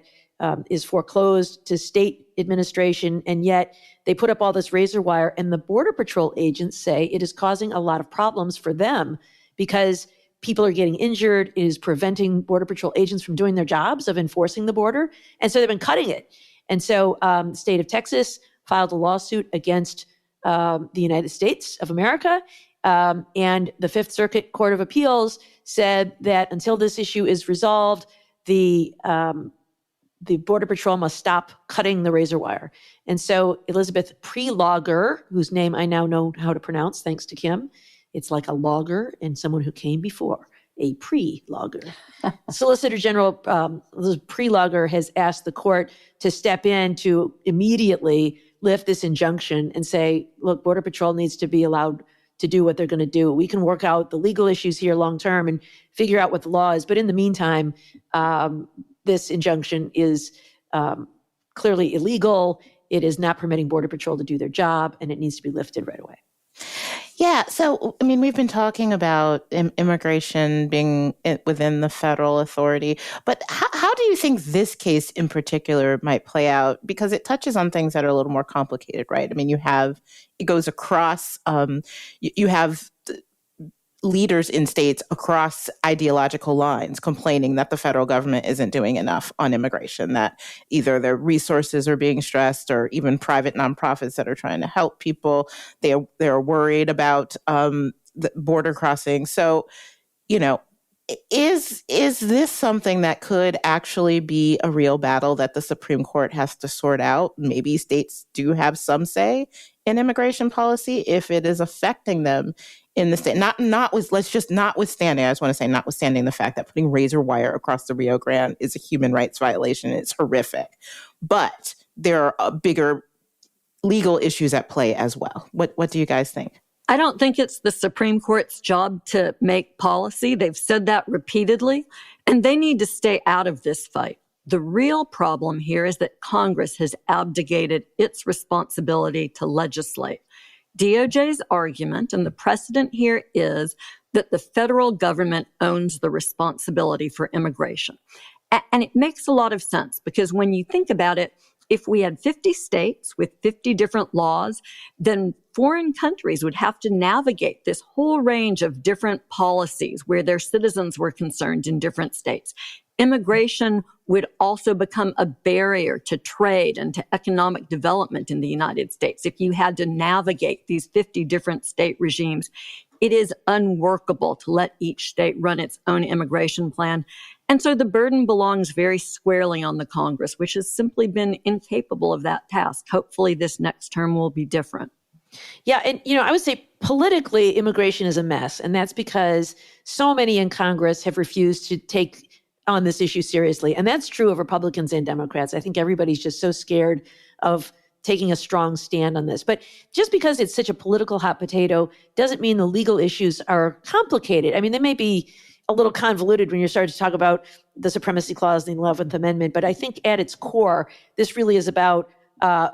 is foreclosed to state administration. And yet they put up all this razor wire, and the Border Patrol agents say it is causing a lot of problems for them because people are getting injured. It is preventing Border Patrol agents from doing their jobs of enforcing the border. And so they've been cutting it. And so the state of Texas filed a lawsuit against the United States of America. And the Fifth Circuit Court of Appeals said that until this issue is resolved, the Border Patrol must stop cutting the razor wire. And so Elizabeth Prelogger, whose name I now know how to pronounce thanks to Kim, it's like a logger and someone who came before, a pre-logger. Solicitor General Elizabeth Prelogger has asked the court to step in to immediately lift this injunction and say, look, Border Patrol needs to be allowed to do what they're going to do. We can work out the legal issues here long term and figure out what the law is. But in the meantime, this injunction is clearly illegal. It is not permitting Border Patrol to do their job, and it needs to be lifted right away. Yeah. So, we've been talking about immigration being within the federal authority, but how do you think this case in particular might play out? Because it touches on things that are a little more complicated, right? It goes across, you have leaders in states across ideological lines complaining that the federal government isn't doing enough on immigration, that either their resources are being stressed or even private nonprofits that are trying to help people, they're worried about the border crossing. So, is this something that could actually be a real battle that the Supreme Court has to sort out? Maybe states do have some say in immigration policy if it is affecting them in the state. Notwithstanding the fact that putting razor wire across the Rio Grande is a human rights violation. It's horrific. But there are bigger legal issues at play as well. What do you guys think? I don't think it's the Supreme Court's job to make policy. They've said that repeatedly, and they need to stay out of this fight. The real problem here is that Congress has abdicated its responsibility to legislate. DOJ's argument, and the precedent here, is that the federal government owns the responsibility for immigration. And it makes a lot of sense because when you think about it, if we had 50 states with 50 different laws, then foreign countries would have to navigate this whole range of different policies where their citizens were concerned in different states. Immigration would also become a barrier to trade and to economic development in the United States. If you had to navigate these 50 different state regimes, it is unworkable to let each state run its own immigration plan. And so the burden belongs very squarely on the Congress, which has simply been incapable of that task. Hopefully this next term will be different. Yeah. And, I would say politically, immigration is a mess. And that's because so many in Congress have refused to take on this issue seriously. And that's true of Republicans and Democrats. I think everybody's just so scared of taking a strong stand on this. But just because it's such a political hot potato doesn't mean the legal issues are complicated. They may be a little convoluted when you're starting to talk about the supremacy clause in the 11th Amendment. But I think at its core, this really is about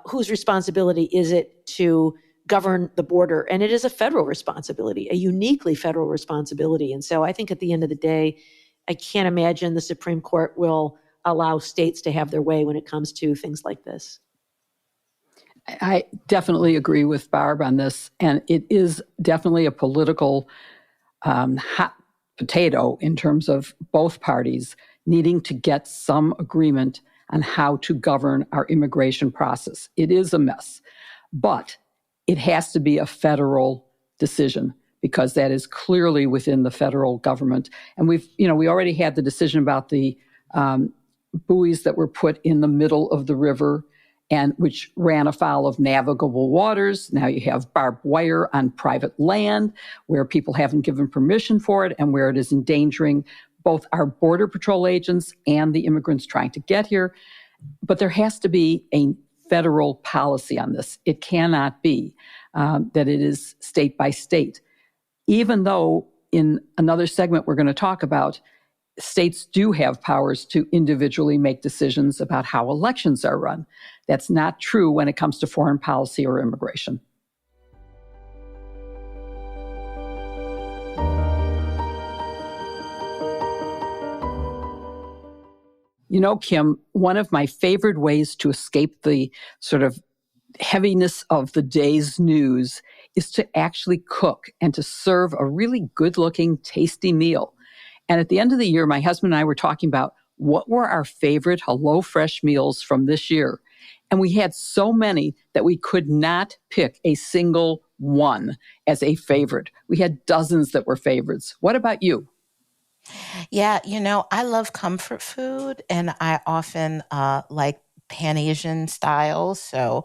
whose responsibility is it to govern the border. And it is a federal responsibility, a uniquely federal responsibility. And so I think at the end of the day, I can't imagine the Supreme Court will allow states to have their way when it comes to things like this. I definitely agree with Barb on this, and it is definitely a political hot potato in terms of both parties needing to get some agreement on how to govern our immigration process. It is a mess, but it has to be a federal decision because that is clearly within the federal government. And we already had the decision about the buoys that were put in the middle of the river and which ran afoul of navigable waters. Now you have barbed wire on private land where people haven't given permission for it and where it is endangering both our Border Patrol agents and the immigrants trying to get here. But there has to be a federal policy on this. It cannot be that it is state by state. Even though in another segment we're going to talk about, states do have powers to individually make decisions about how elections are run. That's not true when it comes to foreign policy or immigration. You know, Kim, one of my favorite ways to escape the sort of heaviness of the day's news is to actually cook and to serve a really good-looking, tasty meal. And at the end of the year, my husband and I were talking about what were our favorite HelloFresh meals from this year. And we had so many that we could not pick a single one as a favorite. We had dozens that were favorites. What about you? Yeah, I love comfort food, and I often like Pan-Asian styles. So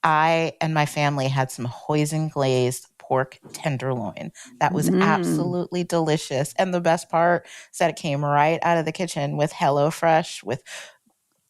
I and my family had some hoisin glazed pork tenderloin. That was absolutely delicious. And the best part is that it came right out of the kitchen with HelloFresh, with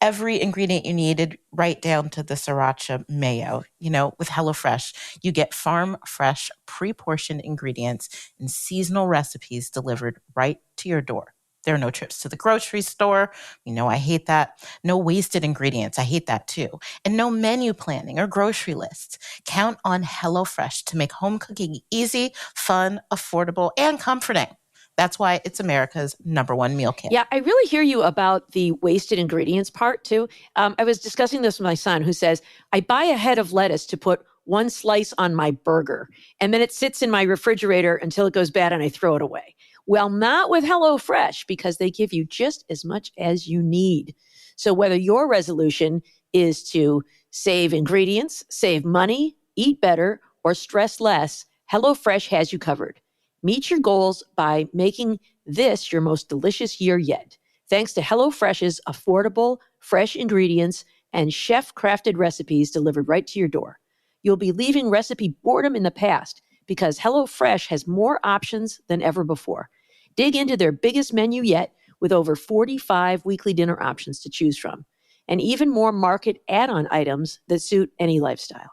every ingredient you needed, right down to the sriracha mayo. With HelloFresh, you get farm fresh, pre-portioned ingredients and seasonal recipes delivered right to your door. There are no trips to the grocery store. I hate that. No wasted ingredients. I hate that too. And no menu planning or grocery lists. Count on HelloFresh to make home cooking easy, fun, affordable, and comforting. That's why it's America's #1 meal kit. Yeah, I really hear you about the wasted ingredients part too. I was discussing this with my son who says, I buy a head of lettuce to put one slice on my burger, and then it sits in my refrigerator until it goes bad and I throw it away. Well, not with HelloFresh, because they give you just as much as you need. So whether your resolution is to save ingredients, save money, eat better, or stress less, HelloFresh has you covered. Meet your goals by making this your most delicious year yet, thanks to HelloFresh's affordable, fresh ingredients and chef-crafted recipes delivered right to your door. You'll be leaving recipe boredom in the past because HelloFresh has more options than ever before. Dig into their biggest menu yet with over 45 weekly dinner options to choose from, and even more market add-on items that suit any lifestyle.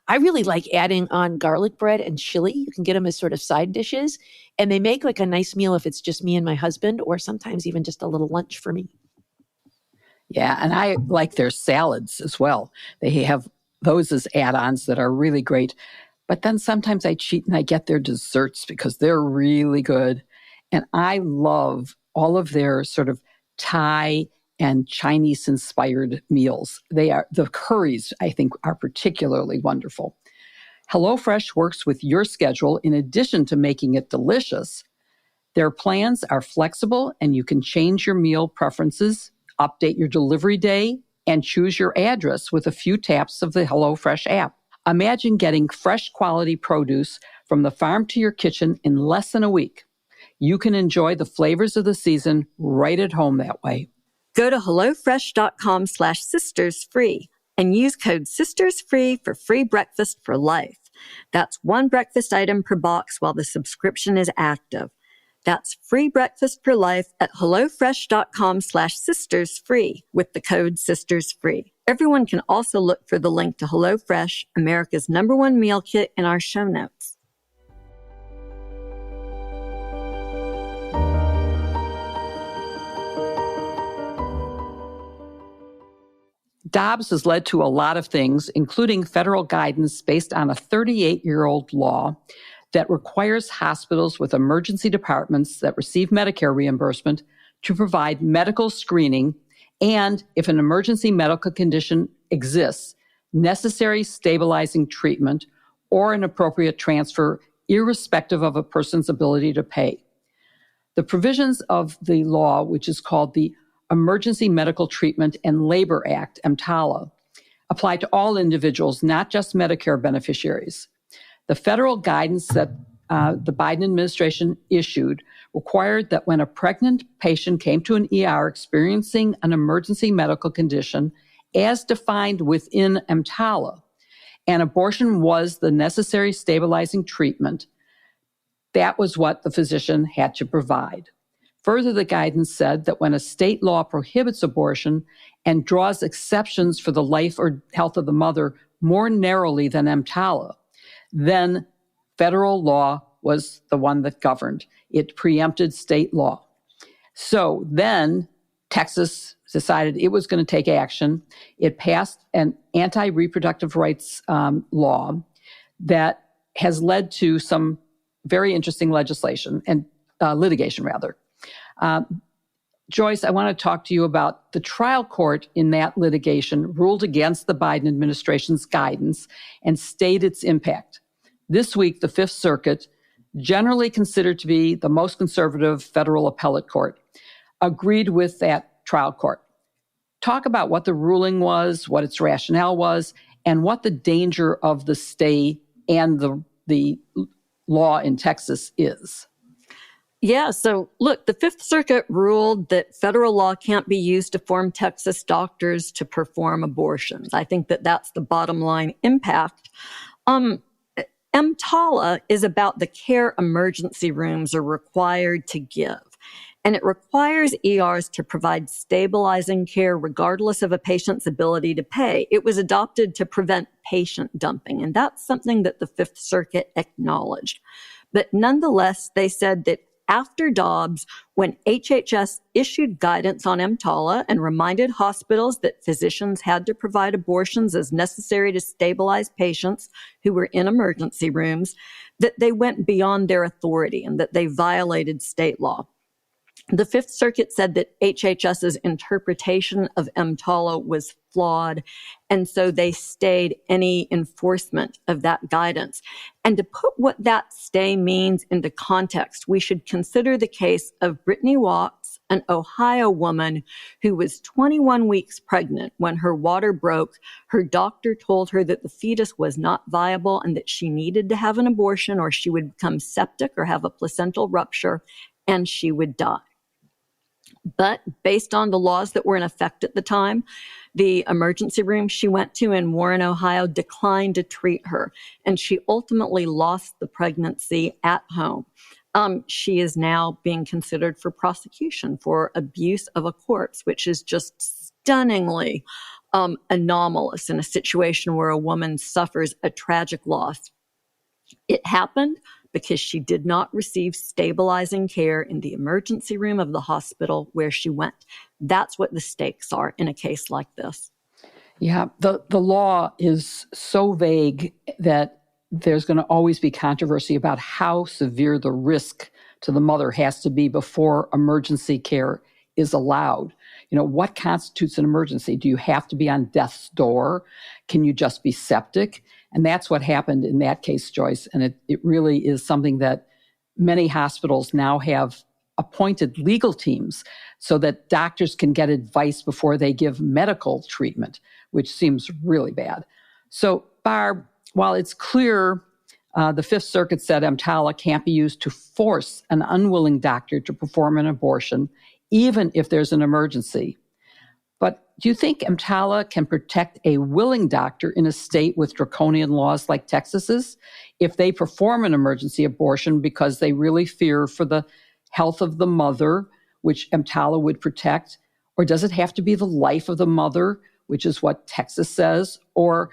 I really like adding on garlic bread and chili. You can get them as sort of side dishes, and they make like a nice meal if it's just me and my husband, or sometimes even just a little lunch for me. Yeah, and I like their salads as well. They have those as add-ons that are really great. But then sometimes I cheat and I get their desserts because they're really good. And I love all of their sort of Thai and Chinese-inspired meals. The curries, I think, are particularly wonderful. HelloFresh works with your schedule in addition to making it delicious. Their plans are flexible, and you can change your meal preferences, update your delivery day, and choose your address with a few taps of the HelloFresh app. Imagine getting fresh quality produce from the farm to your kitchen in less than a week. You can enjoy the flavors of the season right at home that way. Go to HelloFresh.com/sistersfree and use code SISTERSFREE for free breakfast for life. That's one breakfast item per box while the subscription is active. That's free breakfast for life at HelloFresh.com/sistersfree with the code SISTERSFREE. Everyone can also look for the link to HelloFresh, America's #1 meal kit, in our show notes. Dobbs has led to a lot of things, including federal guidance based on a 38-year-old law that requires hospitals with emergency departments that receive Medicare reimbursement to provide medical screening, and if an emergency medical condition exists, necessary stabilizing treatment or an appropriate transfer, irrespective of a person's ability to pay. The provisions of the law, which is called the Emergency Medical Treatment and Labor Act, EMTALA, apply to all individuals, not just Medicare beneficiaries. The federal guidance that the Biden administration issued required that when a pregnant patient came to an ER experiencing an emergency medical condition, as defined within EMTALA, and abortion was the necessary stabilizing treatment, that was what the physician had to provide. Further, the guidance said that when a state law prohibits abortion and draws exceptions for the life or health of the mother more narrowly than EMTALA, then federal law was the one that governed. It preempted state law. So then Texas decided it was going to take action. It passed an anti-reproductive rights law that has led to some very interesting legislation and litigation, rather. Joyce, I want to talk to you about the trial court in that litigation ruled against the Biden administration's guidance and stayed its impact. This week, the Fifth Circuit, generally considered to be the most conservative federal appellate court, agreed with that trial court. Talk about what the ruling was, what its rationale was, and what the danger of the stay and the law in Texas is. Yeah, so look, the Fifth Circuit ruled that federal law can't be used to form Texas doctors to perform abortions. I think that that's the bottom line impact. EMTALA is about the care emergency rooms are required to give. And it requires ERs to provide stabilizing care regardless of a patient's ability to pay. It was adopted to prevent patient dumping, and that's something that the Fifth Circuit acknowledged. But nonetheless, they said that after Dobbs, when HHS issued guidance on EMTALA and reminded hospitals that physicians had to provide abortions as necessary to stabilize patients who were in emergency rooms, that they went beyond their authority and that they violated state law. The Fifth Circuit said that HHS's interpretation of EMTALA was flawed, and so they stayed any enforcement of that guidance. And to put what that stay means into context, we should consider the case of Brittany Watts, an Ohio woman who was 21 weeks pregnant when her water broke. Her doctor told her that the fetus was not viable and that she needed to have an abortion or she would become septic or have a placental rupture and she would die. But based on the laws that were in effect at the time, the emergency room she went to in Warren, Ohio, declined to treat her, and she ultimately lost the pregnancy at home. She is now being considered for prosecution for abuse of a corpse, which is just stunningly anomalous in a situation where a woman suffers a tragic loss. It happened because she did not receive stabilizing care in the emergency room of the hospital where she went. That's what the stakes are in a case like this. Yeah, the law is so vague that there's going to always be controversy about how severe the risk to the mother has to be before emergency care is allowed. You know, what constitutes an emergency? Do you have to be on death's door? Can you just be septic? And that's what happened in that case, Joyce. And it really is something that many hospitals now have appointed legal teams so that doctors can get advice before they give medical treatment, which seems really bad. So, Barb, while it's clear the Fifth Circuit said EMTALA can't be used to force an unwilling doctor to perform an abortion, even if there's an emergency. But do you think EMTALA can protect a willing doctor in a state with draconian laws like Texas's if they perform an emergency abortion because they really fear for the health of the mother, which EMTALA would protect? Or does it have to be the life of the mother, which is what Texas says, or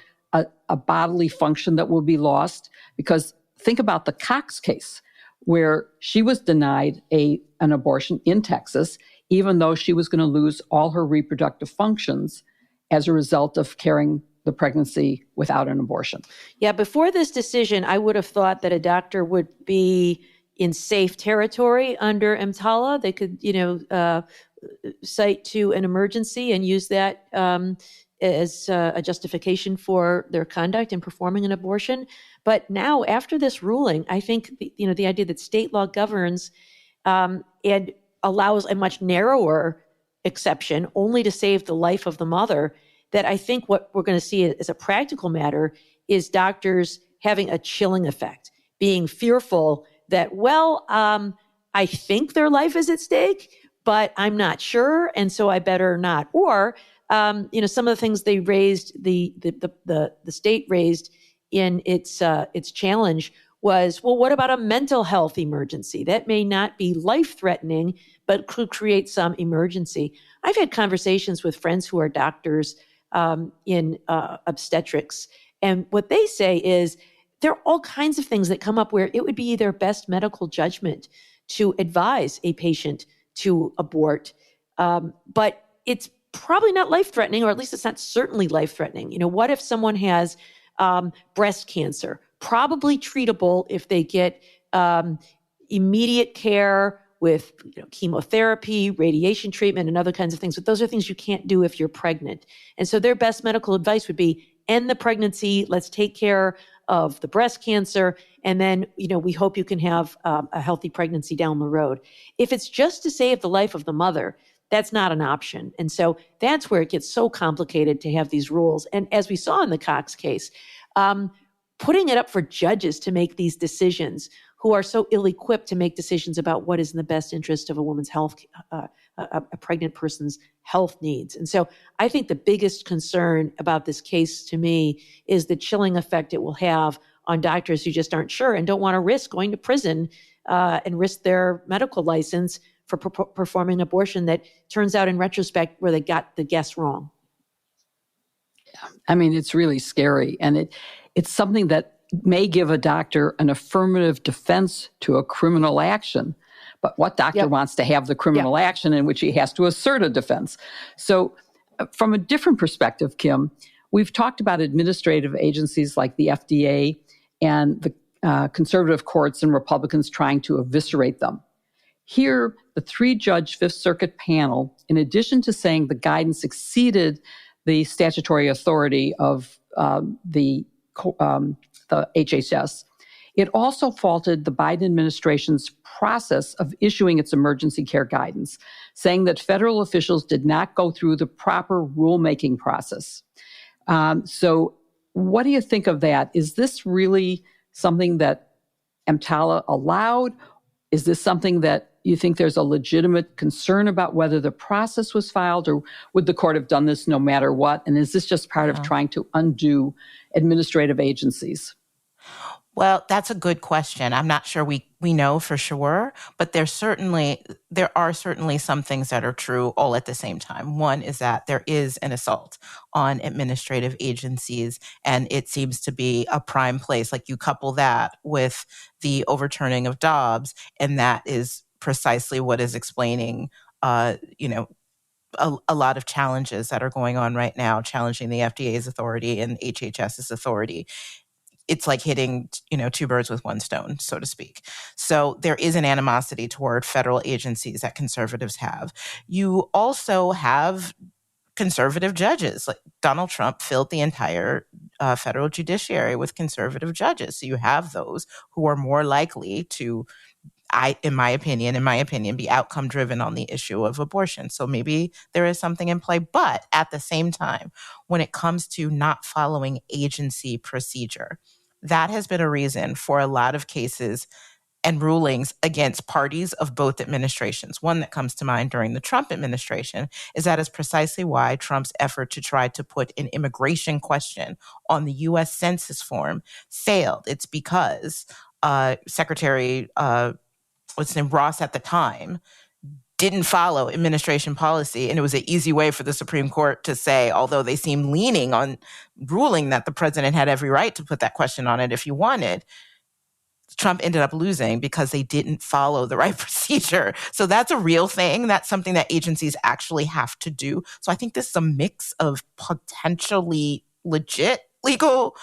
a bodily function that will be lost? Because think about the Cox case, where she was denied an abortion in Texas, even though she was going to lose all her reproductive functions as a result of carrying the pregnancy without an abortion. Yeah, before this decision, I would have thought that a doctor would be in safe territory under EMTALA. They could, cite to an emergency and use that as a justification for their conduct in performing an abortion. But now, after this ruling, I think the idea that state law governs and allows a much narrower exception only to save the life of the mother, that I think what we're going to see as a practical matter is doctors having a chilling effect, being fearful that, well, I think their life is at stake, but I'm not sure, and so I better not. Or, some of the things they raised, the state raised in its challenge was, well, what about a mental health emergency? That may not be life-threatening, but could create some emergency. I've had conversations with friends who are doctors in obstetrics, and what they say is there are all kinds of things that come up where it would be their best medical judgment to advise a patient to abort, but it's probably not life-threatening, or at least it's not certainly life-threatening. What if someone has breast cancer? Probably treatable if they get immediate care with chemotherapy, radiation treatment, and other kinds of things. But those are things you can't do if you're pregnant. And so their best medical advice would be end the pregnancy. Let's take care of the breast cancer. And then, we hope you can have a healthy pregnancy down the road. If it's just to save the life of the mother, that's not an option. And so that's where it gets so complicated to have these rules. And as we saw in the Cox case, putting it up for judges to make these decisions who are so ill-equipped to make decisions about what is in the best interest of a woman's health, a pregnant person's health needs. And so I think the biggest concern about this case to me is the chilling effect it will have on doctors who just aren't sure and don't want to risk going to prison and risk their medical license for performing abortion that turns out in retrospect where they got the guess wrong. Yeah. I mean, it's really scary. And it's something that may give a doctor an affirmative defense to a criminal action. But what doctor wants to have the criminal action in which he has to assert a defense? So from a different perspective, Kim, we've talked about administrative agencies like the FDA and the conservative courts and Republicans trying to eviscerate them. Here, the 3-judge Fifth Circuit panel, in addition to saying the guidance exceeded the statutory authority of the HHS, it also faulted the Biden administration's process of issuing its emergency care guidance, saying that federal officials did not go through the proper rulemaking process. So what do you think of that? Is this really something that EMTALA allowed? Is this something that you think there's a legitimate concern about whether the process was filed, or would the court have done this no matter what? And is this just part of trying to undo administrative agencies? Well, that's a good question. I'm not sure we know for sure, but there are certainly some things that are true all at the same time. One is that there is an assault on administrative agencies, and it seems to be a prime place. Like, you couple that with the overturning of Dobbs, and that is precisely what is explaining, a lot of challenges that are going on right now, challenging the FDA's authority and HHS's authority. It's like hitting, 2 birds with one stone, so to speak. So there is an animosity toward federal agencies that conservatives have. You also have conservative judges. Like, Donald Trump filled the entire federal judiciary with conservative judges. So you have those who are more likely to, in my opinion, be outcome driven on the issue of abortion. So maybe there is something in play. But at the same time, when it comes to not following agency procedure, that has been a reason for a lot of cases and rulings against parties of both administrations. One that comes to mind during the Trump administration is that is precisely why Trump's effort to try to put an immigration question on the U.S. Census form failed. It's because Secretary Ross at the time didn't follow administration policy. And it was an easy way for the Supreme Court to say, although they seemed leaning on ruling that the president had every right to put that question on it if he wanted, Trump ended up losing because they didn't follow the right procedure. So that's a real thing. That's something that agencies actually have to do. So I think this is a mix of potentially legit legal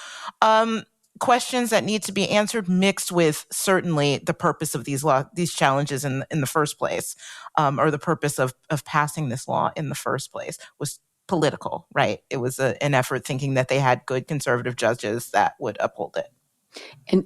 questions that need to be answered, mixed with certainly the purpose of these challenges in the first place, or the purpose of passing this law in the first place was political, right? It was an effort thinking that they had good conservative judges that would uphold it.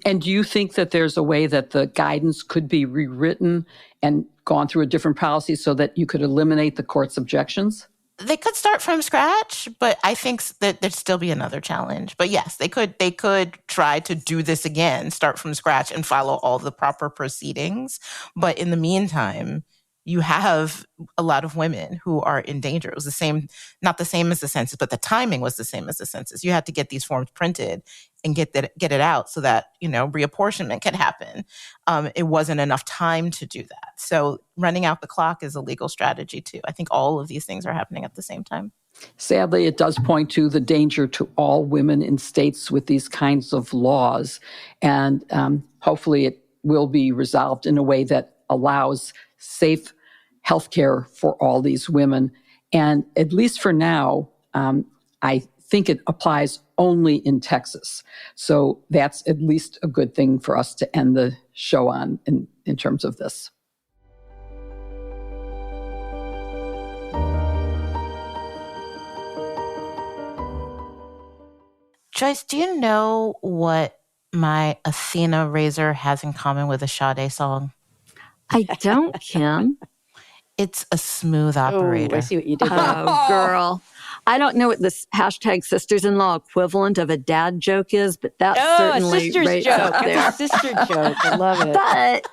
And do you think that there's a way that the guidance could be rewritten and gone through a different policy so that you could eliminate the court's objections? They could start from scratch, but I think that there'd still be another challenge. But yes, they could try to do this again, start from scratch and follow all the proper proceedings. But in the meantime, you have a lot of women who are in danger. It was the same, not the same as the census, but the timing was the same as the census. You had to get these forms printed and get it out so that, reapportionment could happen. It wasn't enough time to do that. So running out the clock is a legal strategy too. I think all of these things are happening at the same time. Sadly, it does point to the danger to all women in states with these kinds of laws. And hopefully it will be resolved in a way that allows safe health care for all these women. And at least for now, I think it applies only in Texas. So that's at least a good thing for us to end the show on in terms of this. Joyce, do you know what my Athena razor has in common with a Sade song? I don't, Kim. It's a smooth operator. Oh, I see what you did there. Oh, girl. I don't know what this hashtag sisters-in-law equivalent of a dad joke is, but that's certainly a sister's right joke. up there. It's a sister joke. I love it. But,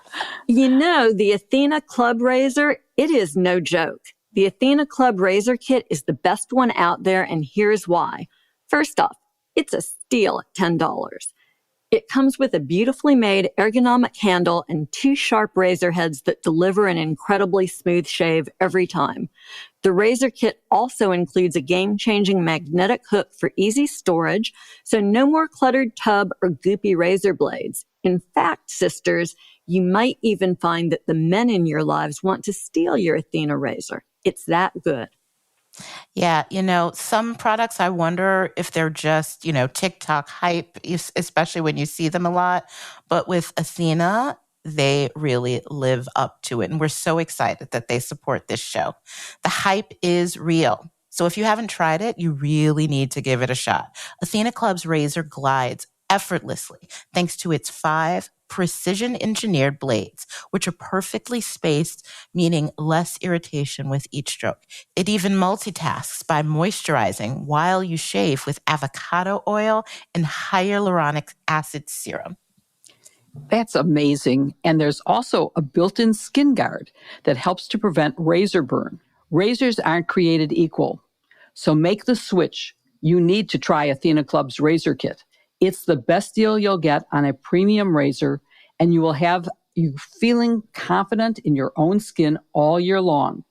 the Athena Club razor, it is no joke. The Athena Club razor kit is the best one out there, and here's why. First off, it's a steal at $10. It comes with a beautifully made ergonomic handle and 2 sharp razor heads that deliver an incredibly smooth shave every time. The razor kit also includes a game-changing magnetic hook for easy storage, so no more cluttered tub or goopy razor blades. In fact, sisters, you might even find that the men in your lives want to steal your Athena razor. It's that good. Yeah, some products, I wonder if they're just, TikTok hype, especially when you see them a lot. But with Athena, they really live up to it. And we're so excited that they support this show. The hype is real. So if you haven't tried it, you really need to give it a shot. Athena Club's razor glides effortlessly thanks to its 5 precision-engineered blades, which are perfectly spaced, meaning less irritation with each stroke. It even multitasks by moisturizing while you shave with avocado oil and hyaluronic acid serum. That's amazing. And there's also a built-in skin guard that helps to prevent razor burn. Razors aren't created equal. So make the switch. You need to try Athena Club's razor kit. It's the best deal you'll get on a premium razor, and you will have you feeling confident in your own skin all year long.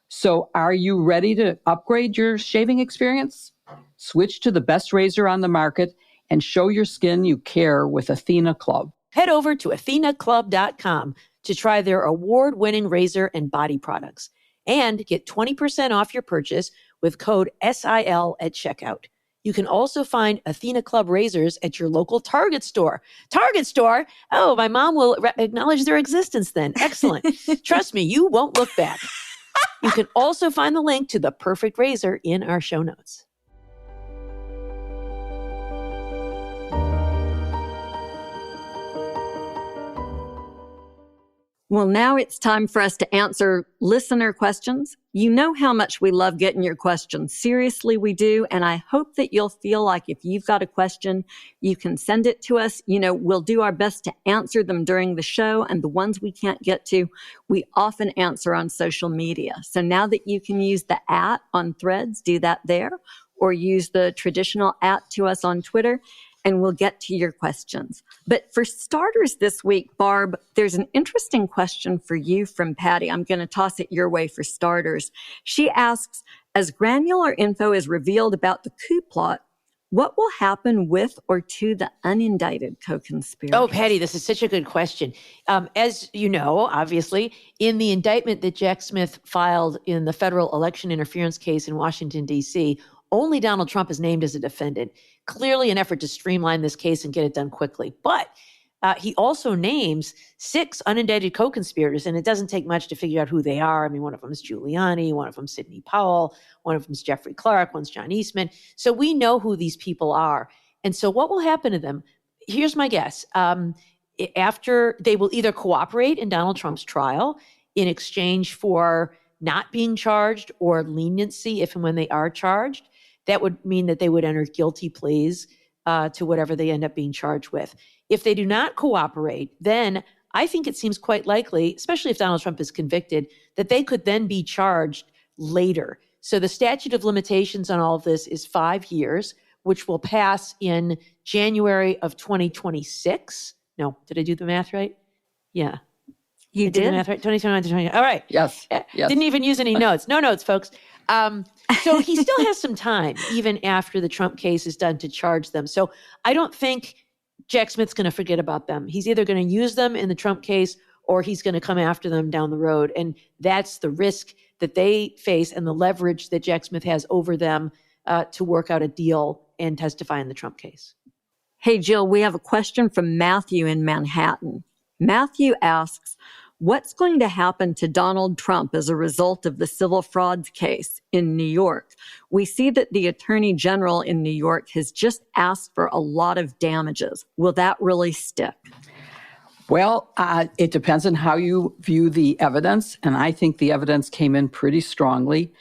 So are you ready to upgrade your shaving experience? Switch to the best razor on the market and show your skin you care with Athena Club. Head over to athenaclub.com to try their award-winning razor and body products and get 20% off your purchase with code SIL at checkout. You can also find Athena Club razors at your local Target store. Target store? Oh, my mom will acknowledge their existence then. Excellent. Trust me, you won't look back. You can also find the link to the perfect razor in our show notes. Well, now it's time for us to answer listener questions. You know how much we love getting your questions. Seriously, we do. And I hope that you'll feel like if you've got a question, you can send it to us. We'll do our best to answer them during the show. And the ones we can't get to, we often answer on social media. So now that you can use the @ on Threads, do that there, or use the traditional @ to us on Twitter, and we'll get to your questions. But for starters this week, Barb, there's an interesting question for you from Patty. I'm going to toss it your way for starters. She asks, as granular info is revealed about the coup plot, what will happen with or to the unindicted co-conspirators? Oh, Patty, this is such a good question. As you know, obviously, in the indictment that Jack Smith filed in the federal election interference case in Washington, D.C., only Donald Trump is named as a defendant. Clearly an effort to streamline this case and get it done quickly. But He also names 6 unindicted co-conspirators, and it doesn't take much to figure out who they are. I mean, one of them is Giuliani, one of them is Sidney Powell, one of them is Jeffrey Clark, one's John Eastman. So we know who these people are. And so what will happen to them? Here's my guess. After they will either cooperate in Donald Trump's trial in exchange for not being charged or leniency if and when they are charged. That would mean that they would enter guilty pleas to whatever they end up being charged with. If they do not cooperate, then I think it seems quite likely, especially if Donald Trump is convicted, that they could then be charged later. So the statute of limitations on all of this is 5 years, which will pass in January of 2026. No, did I do the math right? Yeah. You did did? the math right? 2029 to 20. All right. Yes. Didn't even use any notes. No notes, folks. So he still has some time, even after the Trump case is done, to charge them. So I don't think Jack Smith's going to forget about them. He's either going to use them in the Trump case or he's going to come after them down the road. And that's the risk that they face and the leverage that Jack Smith has over them to work out a deal and testify in the Trump case. Hey, Jill, we have a question from Matthew in Manhattan. Matthew asks, what's going to happen to Donald Trump as a result of the civil fraud case in New York? We see that the Attorney General in New York has just asked for a lot of damages. Will that really stick? Well, it depends on how you view the evidence, and I think the evidence came in pretty strongly.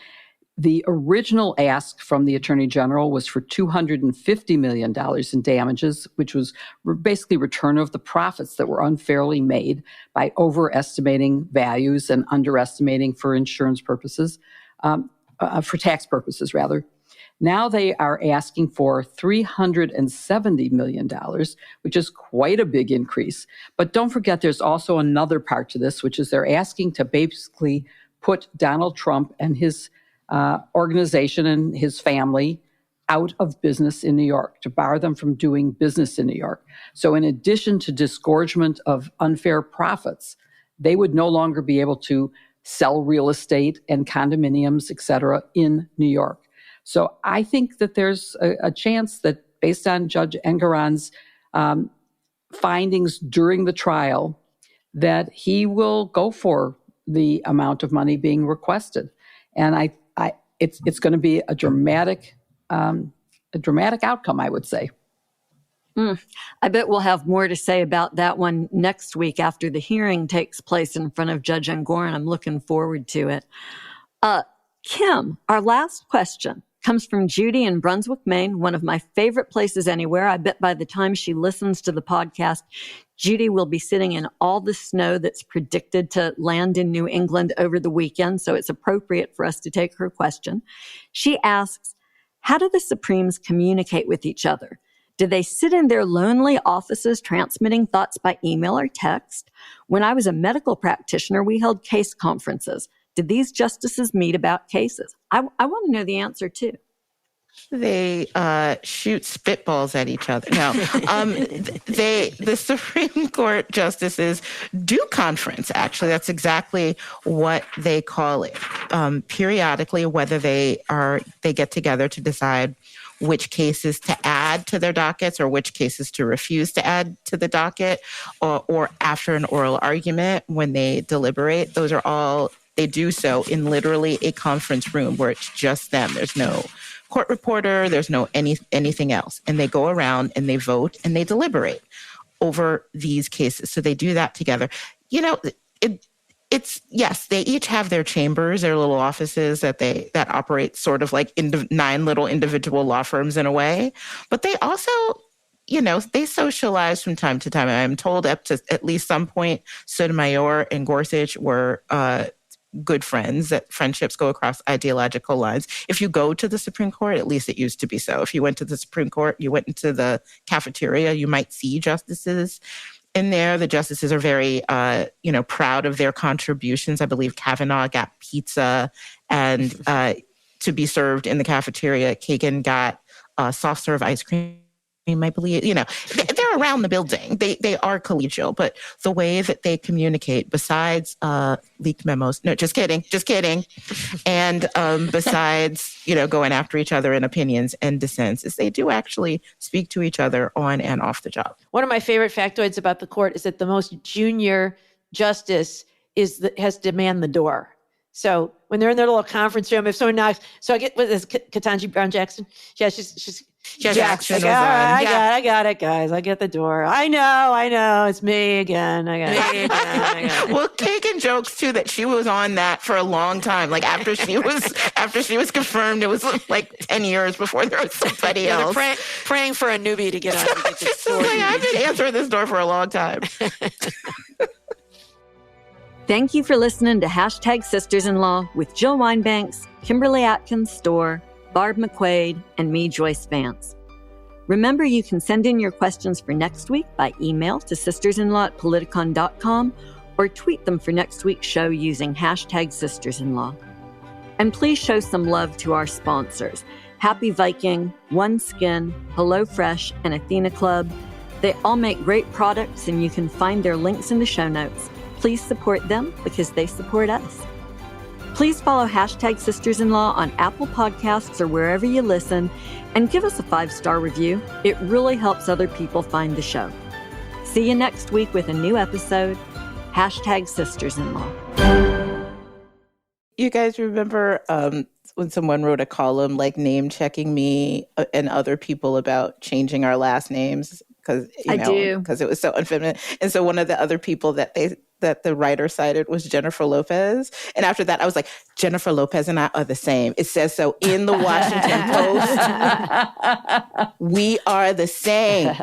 The original ask from the Attorney General was for $250 million in damages, which was basically return of the profits that were unfairly made by overestimating values and underestimating for insurance purposes, for tax purposes, rather. Now they are asking for $370 million, which is quite a big increase. But don't forget, there's also another part to this, which is they're asking to basically put Donald Trump and his organization and his family out of business in New York, to bar them from doing business in New York. So in addition to disgorgement of unfair profits, they would no longer be able to sell real estate and condominiums, et cetera, in New York. So I think that there's a chance that based on Judge Engoron's findings during the trial, that he will go for the amount of money being requested. And it's going to be a dramatic outcome, I would say. I bet we'll have more to say about that one next week after the hearing takes place in front of Judge Engoron. I'm looking forward to it. Kim, our last question comes from Judy in Brunswick, Maine, one of my favorite places anywhere. I bet by the time she listens to the podcast, Judy will be sitting in all the snow that's predicted to land in New England over the weekend, so it's appropriate for us to take her question. She asks, how do the Supremes communicate with each other? Do they sit in their lonely offices transmitting thoughts by email or text? When I was a medical practitioner, we held case conferences. Did these justices meet about cases? I want to know the answer too. They shoot spitballs at each other. No, the Supreme Court justices do conference. Actually, that's exactly what they call it. Periodically, whether they get together to decide which cases to add to their dockets or which cases to refuse to add to the docket, or after an oral argument when they deliberate. Those are all. They do so in literally a conference room where it's just them. There's no court reporter. There's no anything else. And they go around and they vote and they deliberate over these cases. So they do that together. You know, it's yes, they each have their chambers, their little offices that operate sort of like 9 little individual law firms in a way. But they also, you know, they socialize from time to time. I'm told up to at least some point, Sotomayor and Gorsuch were good friends, that friendships go across ideological lines. If you go to the Supreme Court, at least it used to be so. If you went to the Supreme Court, you went into the cafeteria, you might see justices in there. The justices are very, proud of their contributions. I believe Kavanaugh got pizza and to be served in the cafeteria. Kagan got soft serve ice cream, I believe. You know, there around the building. They are collegial, but the way that they communicate, besides leaked memos, no, just kidding, and besides, going after each other in opinions and dissents, is they do actually speak to each other on and off the job. One of my favorite factoids about the court is that the most junior justice has to man the door. So when they're in their little conference room, if someone knocks, so I get, what is Ketanji Brown Jackson? Yeah, she's Jackson. I got it, guys. I get the door. I know. It's me again. I got it. Well, Kagan jokes too that she was on that for a long time. Like after she was confirmed, it was like 10 years before there was somebody else. They're praying for a newbie to get on. I've been answering this door for a long time. Thank you for listening to #Sisters-in-Law with Jill Winebanks, Kimberly Atkins Storr, Barb McQuaid, and me, Joyce Vance. Remember, you can send in your questions for next week by email to sistersinlaw@politicon.com or tweet them for next week's show using #Sisters-in-Law. And please show some love to our sponsors, Happy Viking, One Skin, HelloFresh, and Athena Club. They all make great products, and you can find their links in the show notes. Please support them because they support us. Please follow #Sisters-in-Law on Apple Podcasts or wherever you listen, and give us a 5-star review. It really helps other people find the show. See you next week with a new episode. #Sisters-in-Law. You guys remember when someone wrote a column like name checking me and other people about changing our last names? Because it was so unfeminine. And so one of the other people that the writer cited was Jennifer Lopez. And after that, I was like, Jennifer Lopez and I are the same. It says so in the Washington Post. We are the same.